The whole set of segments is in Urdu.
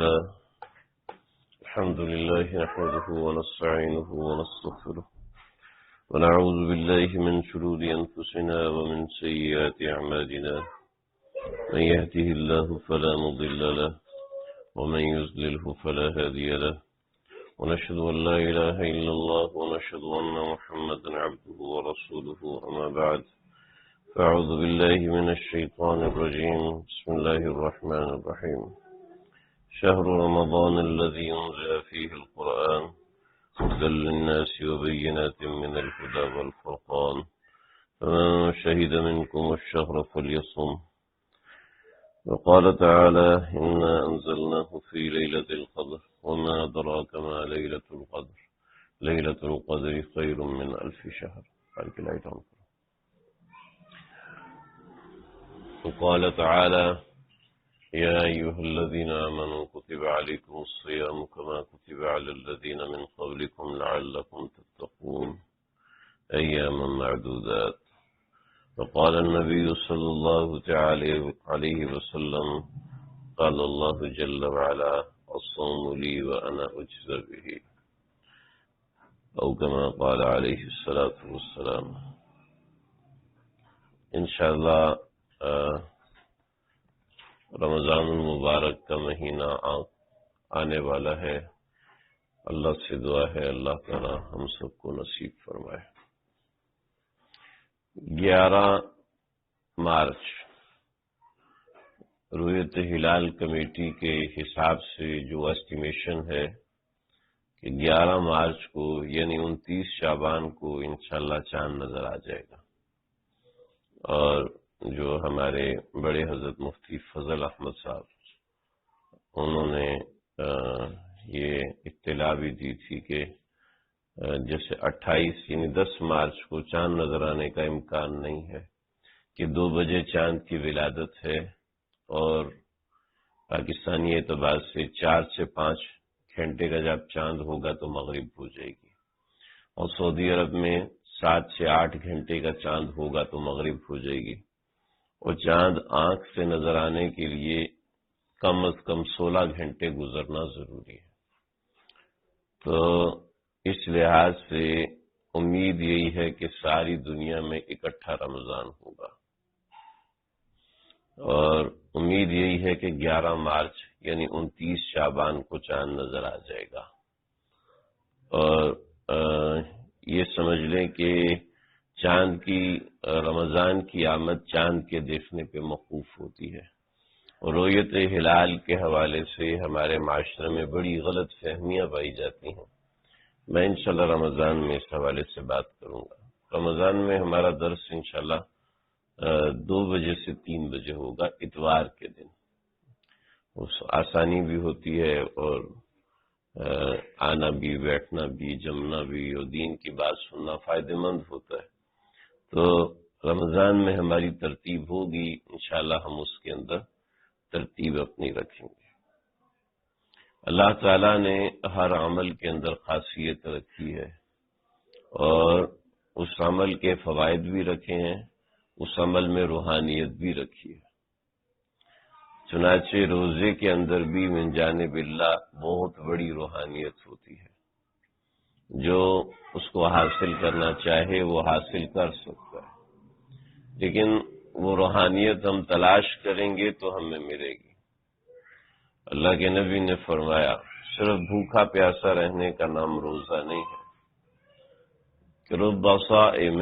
لله الحمد لله نحمده ونستعينه ونستغفره ونعوذ بالله من شرور أنفسنا ومن سيئات أعمالنا من يهده الله فلا مضل له ومن يضلله فلا هادي له ونشهد أن لا إله إلا الله ونشهد أن محمدا عبده ورسوله أما بعد فأعوذ بالله من الشيطان الرجيم بسم الله الرحمن الرحيم شهر رمضان الذي أنزل فيه القرآن هدى للناس وبينات من الهدى والفرقان فمن شهد منكم الشهر فليصم وقال تعالى إنا أنزلناه في ليلة القدر وما أدراك ما ليلة القدر ليلة القدر خير من 1000 شهر. وقال تعالى يا أيها الذين آمنوا كتب عليكم الصيام كما كتب على الذين من قبلكم لعلكم تتقون أياما معدودات. وقال النبي صلى الله عليه وسلم قال الله جل وعلا الصوم لي وأنا أجزى به أو كما قال عليه الصلاة والسلام. انشاءاللہ رمضان المبارک کا مہینہ آنے والا ہے. اللہ سے دعا ہے اللہ تعالی ہم سب کو نصیب فرمائے. 11 مارچ رؤیت ہلال کمیٹی کے حساب سے جو اسٹیمیشن ہے کہ 11 مارچ کو یعنی 29 شعبان کو انشاءاللہ چاند نظر آ جائے گا. اور جو ہمارے بڑے حضرت مفتی فضل احمد صاحب انہوں نے یہ اطلاع بھی دی تھی کہ جیسے 28 یعنی 10 مارچ کو چاند نظر آنے کا امکان نہیں ہے کہ 2 بجے چاند کی ولادت ہے اور پاکستانی اعتبار سے 4 سے 5 گھنٹے کا جب چاند ہوگا تو مغرب ہو جائے گی اور سعودی عرب میں 7 سے 8 گھنٹے کا چاند ہوگا تو مغرب ہو جائے گی. اور چاند آنکھ سے نظر آنے کے لیے کم از کم 16 گھنٹے گزرنا ضروری ہے. تو اس لحاظ سے امید یہی ہے کہ ساری دنیا میں اکٹھا رمضان ہوگا اور امید یہی ہے کہ 11 مارچ یعنی 29 شعبان کو چاند نظر آ جائے گا. اور یہ سمجھ لیں کہ چاند کی رمضان کی آمد چاند کے دیکھنے پہ موقوف ہوتی ہے. اور رؤیت ہلال کے حوالے سے ہمارے معاشرے میں بڑی غلط فہمیاں پائی جاتی ہیں. میں انشاءاللہ رمضان میں اس حوالے سے بات کروں گا. رمضان میں ہمارا درس انشاءاللہ 2 بجے سے 3 بجے ہوگا اتوار کے دن. اس آسانی بھی ہوتی ہے اور آنا بھی بیٹھنا بھی جمنا بھی اور دین کی بات سننا فائدہ مند ہوتا ہے. تو رمضان میں ہماری ترتیب ہوگی انشاءاللہ ہم اس کے اندر ترتیب اپنی رکھیں گے. اللہ تعالیٰ نے ہر عمل کے اندر خاصیت رکھی ہے اور اس عمل کے فوائد بھی رکھے ہیں, اس عمل میں روحانیت بھی رکھی ہے. چنانچہ روزے کے اندر بھی من جانب اللہ بہت بڑی روحانیت ہوتی ہے. جو اس کو حاصل کرنا چاہے وہ حاصل کر سکتا ہے, لیکن وہ روحانیت ہم تلاش کریں گے تو ہمیں ملے گی. اللہ کے نبی نے فرمایا صرف بھوکا پیاسا رہنے کا نام روزہ نہیں ہے کہ رب صائم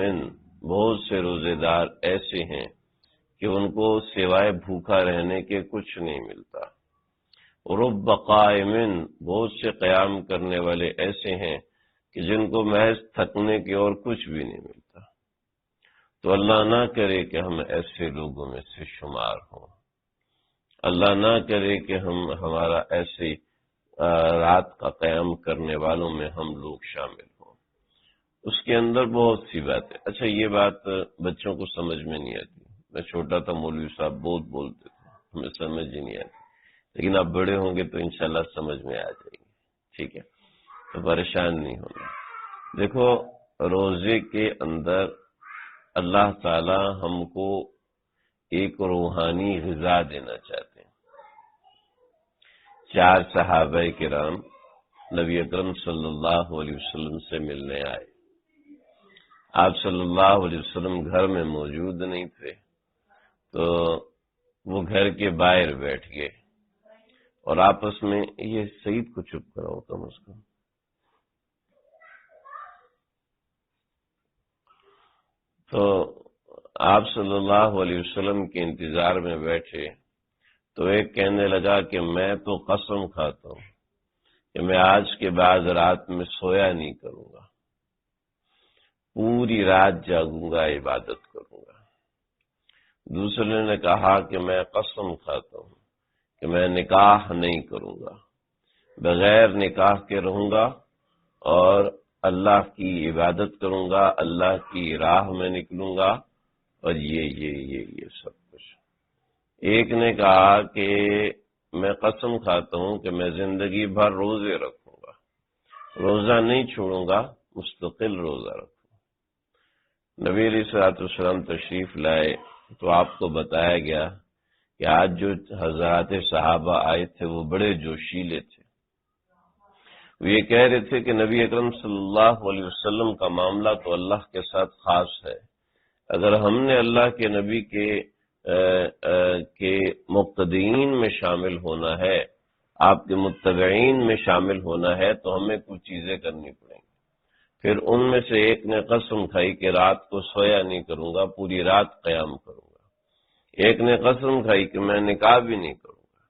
بہت سے روزے دار ایسے ہیں کہ ان کو سوائے بھوکا رہنے کے کچھ نہیں ملتا. رب قائم بہت سے قیام کرنے والے ایسے ہیں کہ جن کو محض تھکنے کے اور کچھ بھی نہیں ملتا. تو اللہ نہ کرے کہ ہم ایسے لوگوں میں سے شمار ہوں. اللہ نہ کرے کہ ہمارا ایسے رات کا قیام کرنے والوں میں ہم لوگ شامل ہوں. اس کے اندر بہت سی باتیں. اچھا یہ بات بچوں کو سمجھ میں نہیں آتی. میں چھوٹا تھا مولوی صاحب بہت بولتے تھے, ہمیں سمجھ ہی نہیں آتی, لیکن آپ بڑے ہوں گے تو انشاءاللہ سمجھ میں آ جائے گی. ٹھیک ہے, تو پریشان نہیں ہونا. دیکھو روزے کے اندر اللہ تعالی ہم کو ایک روحانی غذا دینا چاہتے ہیں. 4 صحابہ کرام نبی اکرم صلی اللہ علیہ وسلم سے ملنے آئے۔ آپ صلی اللہ علیہ وسلم گھر میں موجود نہیں تھے، تو وہ گھر کے باہر بیٹھ گئے اور آپس میں، یہ سعید کو چپ کراؤ کم از کم۔ تو آپ صلی اللہ علیہ وسلم کے انتظار میں بیٹھے تو ایک کہنے لگا کہ میں تو قسم کھاتا ہوں کہ میں آج کے بعد رات میں سویا نہیں کروں گا، پوری رات جاگوں گا، عبادت کروں گا۔ دوسرے نے کہا کہ میں قسم کھاتا ہوں کہ میں نکاح نہیں کروں گا، بغیر نکاح کے رہوں گا اور اللہ کی عبادت کروں گا، اللہ کی راہ میں نکلوں گا، اور یہ سب کچھ۔ ایک نے کہا کہ میں قسم کھاتا ہوں کہ میں زندگی بھر روزے رکھوں گا، روزہ نہیں چھوڑوں گا، مستقل روزہ رکھوں گا۔ نبی علیہ الصلوۃ والسلام تشریف لائے تو آپ کو بتایا گیا کہ آج جو حضرات صحابہ آئے تھے وہ بڑے جوشیلے تھے۔ وہ یہ کہہ رہے تھے کہ نبی اکرم صلی اللہ علیہ وسلم کا معاملہ تو اللہ کے ساتھ خاص ہے، اگر ہم نے اللہ کے نبی کے مقتدین میں شامل ہونا ہے، آپ کے متبعین میں شامل ہونا ہے، تو ہمیں کچھ چیزیں کرنی پڑیں گی۔ پھر ان میں سے ایک نے قسم کھائی کہ رات کو سویا نہیں کروں گا، پوری رات قیام کروں گا۔ ایک نے قسم کھائی کہ میں نکاح بھی نہیں کروں گا۔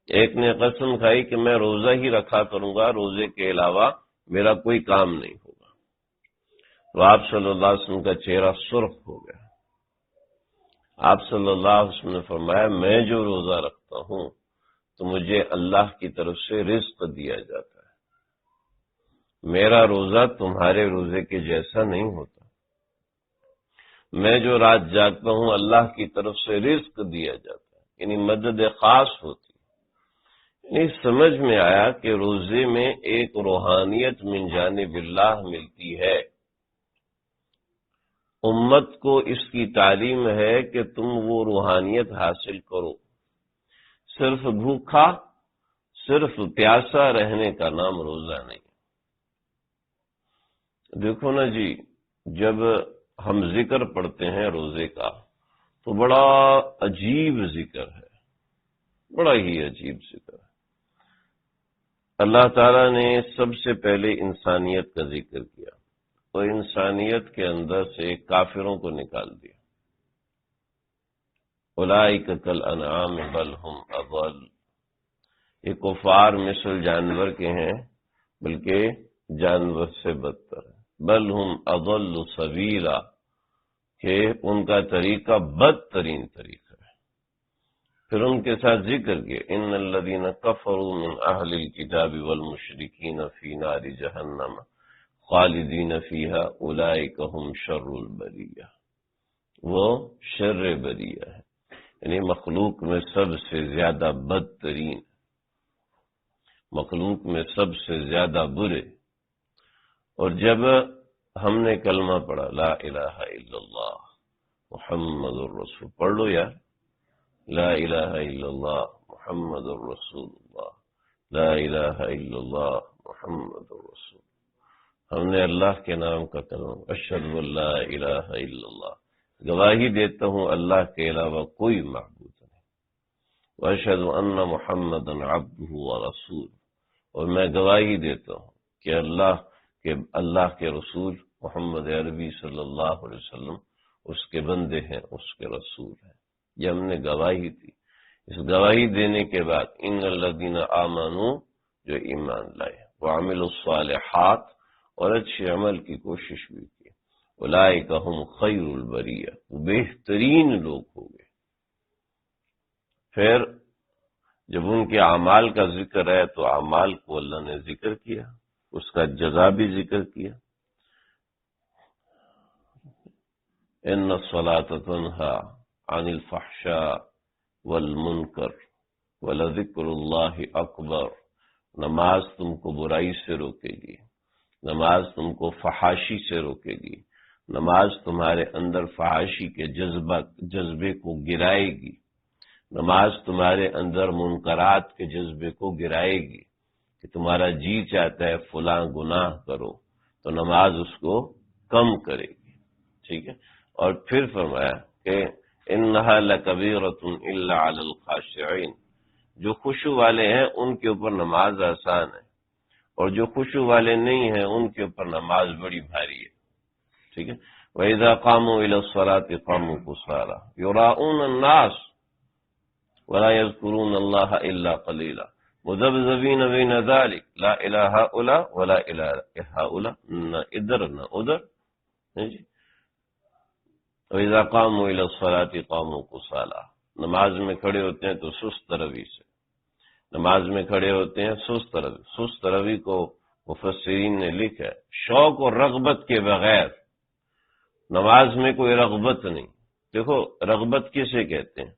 ایک نے قسم کھائی کہ میں روزہ ہی رکھا کروں گا، روزے کے علاوہ میرا کوئی کام نہیں ہوگا۔ تو آپ صلی اللہ علیہ وسلم کا چہرہ سرخ ہو گیا۔ آپ صلی اللہ علیہ وسلم نے فرمایا میں جو روزہ رکھتا ہوں تو مجھے اللہ کی طرف سے رزق دیا جاتا ہے، میرا روزہ تمہارے روزے کے جیسا نہیں ہوتا۔ میں جو رات جاگتا ہوں اللہ کی طرف سے رزق دیا جاتا ہے، یعنی مدد خاص ہوتی ہے۔ یعنی سمجھ میں آیا کہ روزے میں ایک روحانیت من جانب اللہ ملتی ہے۔ امت کو اس کی تعلیم ہے کہ تم وہ روحانیت حاصل کرو۔ صرف بھوکا، صرف پیاسا رہنے کا نام روزہ نہیں۔ دیکھو نا جی، جب ہم ذکر پڑھتے ہیں روزے کا تو بڑا عجیب ذکر ہے، بڑا ہی عجیب ذکر ہے۔ اللہ تعالیٰ نے سب سے پہلے انسانیت کا ذکر کیا، تو انسانیت کے اندر سے کافروں کو نکال دیا۔ اولئک کالانعام بل ہم اضل، یہ کفار مثل جانور کے ہیں بلکہ جانور سے بدتر ہے۔ بل ہم اضل سبیلا، کہ ان کا طریقہ بدترین طریقہ ہے۔ پھر ان کے ساتھ ذکر کیا ان الذین کفروا من اہل الکتاب والمشرکین فی نار جہنم خالدین فیہا اولئک ہم شر البریہ، وہ شر بریہ ہے، یعنی مخلوق میں سب سے زیادہ بدترین، مخلوق میں سب سے زیادہ برے۔ اور جب ہم نے کلمہ پڑھا لا الہ الا اللہ محمد الرسول، پڑھ لو یار، لا الہ الا اللہ محمد الرسول اللہ، لا الہ الا اللہ محمد الرسول، ہم نے اللہ کے نام کا کلمہ، اشہد ان لا الہ الا اللہ، گواہی دیتا ہوں اللہ کے علاوہ کوئی معبود نہیں، واشہد ان محمدا عبدہ ورسولہ، اور میں گواہی دیتا ہوں کہ اللہ کے رسول محمد عربی صلی اللہ علیہ وسلم اس کے بندے ہیں، اس کے رسول ہیں۔ یہ ہم نے گواہی دی۔ اس گواہی دینے کے بعد ان الذین آمنوا، جو ایمان لائے، وعملوا الصالحات، اور اچھے عمل کی کوشش بھی کی، اولئک ہم خیر البریہ، وہ بہترین لوگ ہوں گے۔ پھر جب ان کے اعمال کا ذکر ہے تو اعمال کو اللہ نے ذکر کیا، اس کا جزا بھی ذکر کیا۔ ان الصلاۃ تنہی عن الفحشاء والمنکر ولذکر اللہ اکبر، نماز تم کو برائی سے روکے گی، نماز تم کو فحاشی سے روکے گی، نماز تمہارے اندر فحاشی کے جذبے کو گرائے گی، نماز تمہارے اندر منکرات کے جذبے کو گرائے گی کہ تمہارا جی چاہتا ہے فلاں گناہ کرو تو نماز اس کو کم کرے گی، ٹھیک ہے۔ اور پھر فرمایا کہ انہا لکبیرۃ الا علی الخاشعین، جو خشوع والے ہیں ان کے اوپر نماز آسان ہے، اور جو خشوع والے نہیں ہیں ان کے اوپر نماز بڑی بھاری ہے، ٹھیک ہے۔ وَإِذَا قَامُوا إِلَى الصَّلَاةِ قَامُوا كُسَالَىٰ يُرَاءُونَ النَّاسَ وَلَا يَذْكُرُونَ اللَّهَ إِلَّا قَلِيلًا مُذَبْذَبِينَ بَيْنَ ذَلِكَ لَا إِلَىٰ هَٰؤُلَاءِ وَلَا إِلَىٰ هَٰؤُلَاءِ، نہ ادھر نہ ادھر، جی۔ وَإِذَا قَامُوا إِلَى الصَّلَاةِ قَامُوا كُسَالَىٰ، نماز میں کھڑے ہوتے ہیں تو سست روی سے، نماز میں کھڑے ہوتے ہیں سست روی۔ سست روی کو مفسرین نے لکھا ہے شوق اور رغبت کے بغیر نماز میں کوئی رغبت نہیں۔ دیکھو رغبت کسے کہتے ہیں؟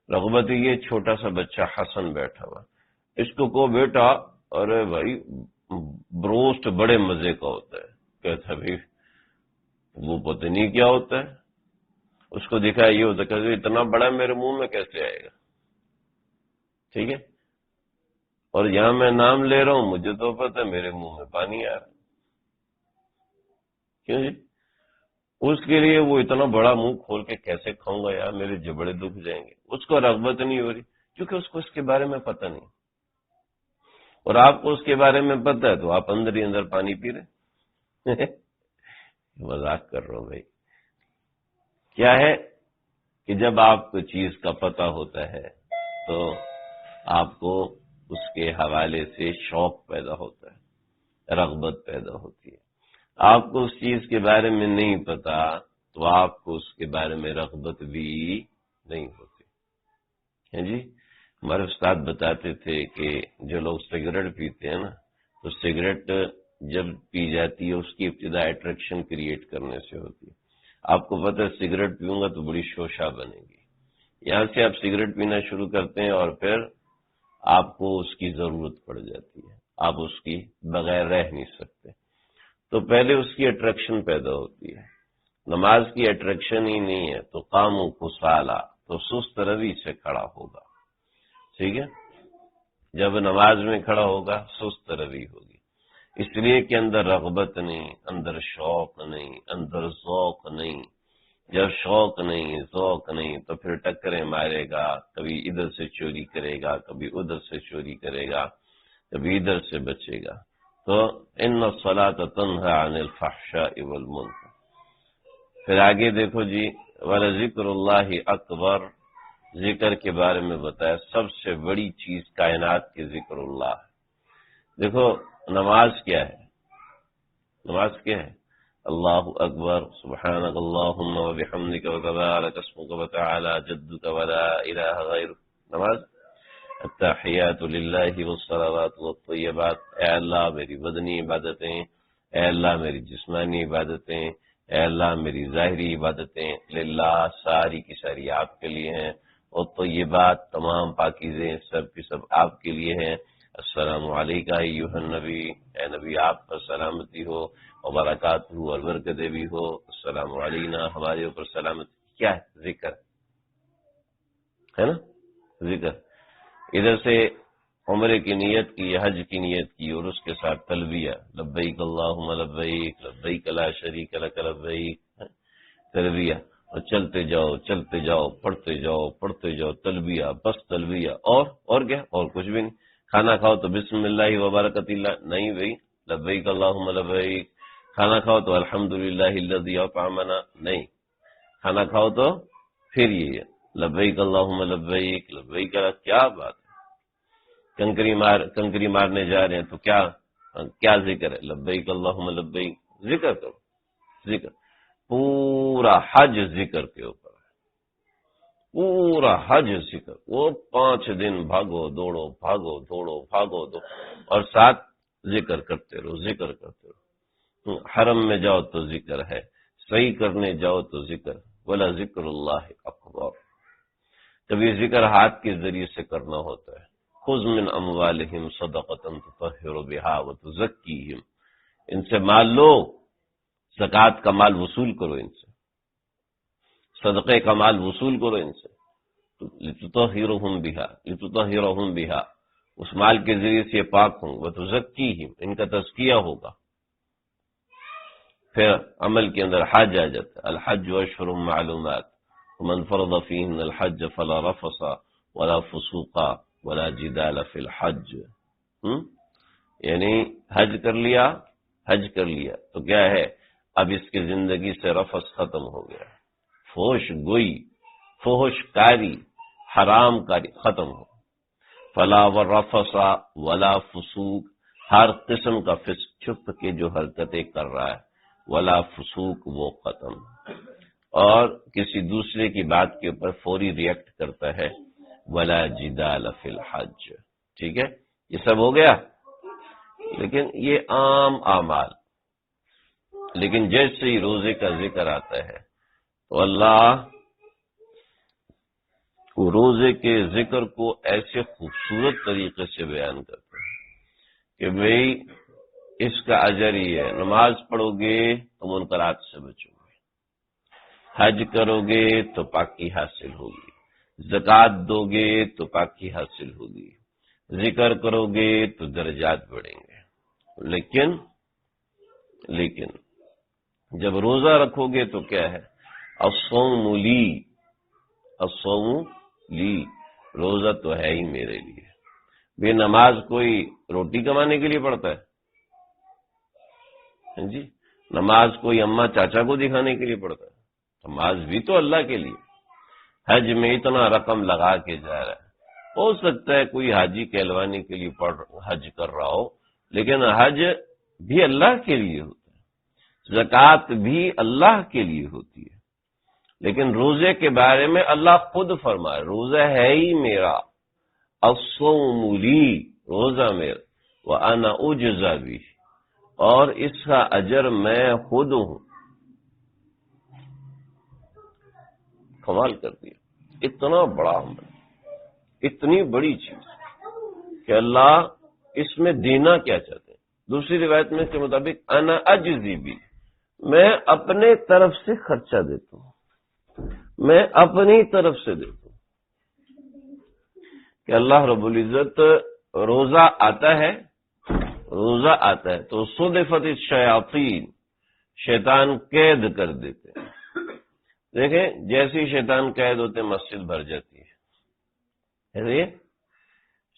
رغبت یہ چھوٹا سا بچہ حسن بیٹھا ہوا، اس کو بیٹا ارے بھائی بروسٹ بڑے مزے کا ہوتا ہے، کہتا بھائی وہ پتہ نہیں کیا ہوتا ہے، اس کو دکھا یہ ہوتا ہے کہ اتنا بڑا میرے منہ میں کیسے آئے گا، ٹھیک ہے۔ اور یہاں میں نام لے رہا ہوں مجھے تو پتہ ہے میرے منہ میں پانی آ رہا ہے، کیوں جی؟ اس کے لیے وہ اتنا بڑا منہ کھول کے کیسے کھاؤں گا یار، میرے جبڑے دکھ جائیں گے، اس کو رغبت نہیں ہو رہی کیونکہ اس کو اس کے بارے میں پتہ نہیں، اور آپ کو اس کے بارے میں پتہ ہے تو آپ اندر ہی اندر پانی پی رہے۔ مذاق کر رہا ہوں بھائی۔ کیا ہے کہ جب آپ کو چیز کا پتہ ہوتا ہے تو آپ کو اس کے حوالے سے شوق پیدا ہوتا ہے، رغبت پیدا ہوتی ہے۔ آپ کو اس چیز کے بارے میں نہیں پتا تو آپ کو اس کے بارے میں رغبت بھی نہیں ہوتی ہے، جی۔ ہمارے استاد بتاتے تھے کہ جو لوگ سگریٹ پیتے ہیں نا تو سگریٹ جب پی جاتی ہے اس کی ابتدا اٹریکشن کریٹ کرنے سے ہوتی ہے۔ آپ کو پتہ ہے سگریٹ پیوں گا تو بڑی شوشہ بنے گی، یہاں سے آپ سگریٹ پینا شروع کرتے ہیں اور پھر آپ کو اس کی ضرورت پڑ جاتی ہے، آپ اس کی بغیر رہ نہیں سکتے، تو پہلے اس کی اٹریکشن پیدا ہوتی ہے۔ نماز کی اٹریکشن ہی نہیں ہے تو قاموا کسالى، تو سست روی سے کھڑا ہوگا، ٹھیک ہے۔ جب نماز میں کھڑا ہوگا سست روی ہوگی، اس لیے کہ اندر رغبت نہیں، اندر شوق نہیں، اندر ذوق نہیں۔ جب شوق نہیں، ذوق نہیں تو پھر ٹکریں مارے گا، کبھی ادھر سے چوری کرے گا، کبھی ادھر سے چوری کرے گا، کبھی ادھر سے بچے گا۔ تو ان الصلاۃ تنہی عن الفحشاء والمنکر۔ پھر آگے دیکھو جی، وَلَذِكْرُ اللَّهِ اکبر، ذکر کے بارے میں بتایا سب سے بڑی چیز کائنات کے ذکر اللہ ہے۔ دیکھو نماز کیا ہے؟ نماز کیا ہے؟ اللہ اکبر، سبحانک اللہم وبحمدک وتبارک اسمک وتعالی جدک ولا الہ غیرک۔ نماز التحیات للہ والصلوات والطیبات، اے اللہ میری بدنی عبادتیں، اے اللہ میری جسمانی عبادتیں، اے اللہ میری ظاہری عبادتیں للہ ساری کی ساری آپ کے لیے ہیں، اور طیبات تمام پاکیزیں سب کی سب آپ کے لیے ہیں۔ السلام علیکہ ایھا النبی، اے نبی آپ پر سلامتی ہو، وبرکاتہ اور برکتیں بھی ہو، السلام علینا، ہمارے اوپر سلامتی۔ کیا ہے؟ ذکر ہے نا، ذکر۔ ادھر سے عمرے کی نیت کی، حج کی نیت کی، اور اس کے ساتھ تلبیہ، لبیک اللہم لبیک، لبیک لا شریک لک لبیک، تلبیہ، اور چلتے جاؤ چلتے جاؤ، پڑھتے جاؤ پڑھتے جاؤ، تلبیہ بس تلبیہ، اور کیا؟ اور کچھ بھی نہیں۔ کھانا کھاؤ تو بسم اللہ وبرکۃ اللہ، نہیں بھائی، لبیک اللہم لبیک۔ کھانا کھاؤ تو الحمدللہ الذی اطعمنا، نہیں، کھانا کھاؤ تو پھر یہ لبیک اللہم لبیک لبیک، کیا بات ہے۔ کنکری مارنے جا رہے ہیں تو کیا ذکر ہے؟ لبیک اللہم لبیک، ذکر کرو، ذکر۔ پورا حج ذکر کے اوپر ہے، پورا حج ذکر، وہ 5 دن بھاگو دوڑو بھاگو دوڑو بھاگو دوڑو، اور ساتھ ذکر کرتے رہو، ذکر کرتے رہو۔ حرم میں جاؤ تو ذکر ہے، صحیح کرنے جاؤ تو ذکر، ولا ذکر اللہ اکبر۔ جب یہ ذکر ہاتھ کے ذریعے سے کرنا ہوتا ہے، خذ من اموالہم صدقۃ تطہر بہا وتزکیہم، ان سے مال لو، زکوٰۃ کا مال وصول کرو ان سے، صدقے کا مال وصول کرو ان سے، لتطہرہم بہا، اس مال کے ذریعے سے یہ پاک ہوں، وتزکیہم، ان کا تزکیہ ہوگا۔ پھر عمل کے اندر حج آ جاتا ہے، الحج اشہر معلومات، ومن فرض فیہن الحج فلا رفث ولا فسوق ولا جدال فی الحج۔ یعنی حج کر لیا تو کیا ہے، اب اس کی زندگی سے رفث ختم ہو گیا، فحش گوئی، فحش کاری، حرام کاری ختم ہو، فلا ورفث ولا فسوق، ہر قسم کا فسق، چھپ کے جو حرکتیں کر رہا ہے، ولا فسوق، وہ ختم، اور کسی دوسرے کی بات کے اوپر فوری ریئیکٹ کرتا ہے، ولا جدال فی الحج۔ ٹھیک ہے، یہ سب ہو گیا، لیکن یہ عام اعمال۔ لیکن جیسے ہی روزے کا ذکر آتا ہے تو اللہ روزے کے ذکر کو ایسے خوبصورت طریقے سے بیان کرتا ہے کہ بھئی اس کا اجر یہ ہے، نماز پڑھو گے تو منکرات سے بچو گے، حج کرو گے تو پاکی حاصل ہوگی، زکوٰۃ دو گے تو پاکی حاصل ہوگی، ذکر کرو گے تو درجات بڑھیں گے۔ لیکن جب روزہ رکھو گے تو کیا ہے، الصوم لی، روزہ تو ہے ہی میرے لیے۔ بے نماز کوئی روٹی کمانے کے لیے پڑھتا ہے؟ جی، نماز کوئی اماں چاچا کو دکھانے کے لیے پڑھتا ہے؟ نماز بھی تو اللہ کے لیے۔ حج میں اتنا رقم لگا کے جا رہا ہے، ہو سکتا ہے کوئی حاجی کہلوانے کے لیے حج کر رہا ہو، لیکن حج بھی اللہ کے لیے ہوتا ہے، زکوٰۃ بھی اللہ کے لیے ہوتی ہے۔ لیکن روزے کے بارے میں اللہ خود فرمائے، روزہ ہے ہی میرا، الصوم لی، روزہ میرا، وَأَنَا أُجْزَى بِهِ، اور اس کا اجر میں خود ہوں۔ کمال کر دیا، اتنا بڑا عمل، اتنی بڑی چیز کہ اللہ اس میں دینا کیا چاہتے ہیں۔ دوسری روایت میں اس کے مطابق انا اجزی بھی، میں اپنے طرف سے خرچہ دیتا ہوں، میں اپنی طرف سے دیتا ہوں۔ کہ اللہ رب العزت روزہ آتا ہے تو صدفت الشیاطین، شیطان قید کر دیتے ہیں۔ دیکھیں جیسے ہی شیطان قید ہوتے ہیں مسجد بھر جاتی ہے،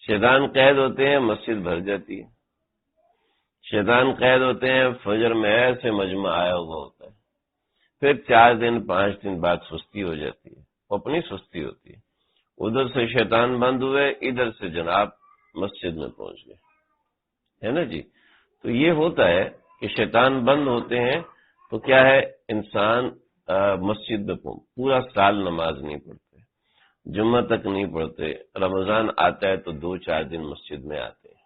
شیطان قید ہوتے ہیں مسجد بھر جاتی ہے، شیطان قید ہوتے ہیں فجر میں ایسے مجمع آیا ہوا ہوتا ہے، پھر 4 دن 5 دن بعد سستی ہو جاتی ہے، اپنی سستی ہوتی ہے، ادھر سے شیطان بند ہوئے، ادھر سے جناب مسجد میں پہنچ گئے، ہے نا جی۔ تو یہ ہوتا ہے کہ شیطان بند ہوتے ہیں تو کیا ہے، انسان مسجد میں پورا سال نماز نہیں پڑھتے، جمعہ تک نہیں پڑھتے، رمضان آتا ہے تو 2-4 دن مسجد میں آتے ہیں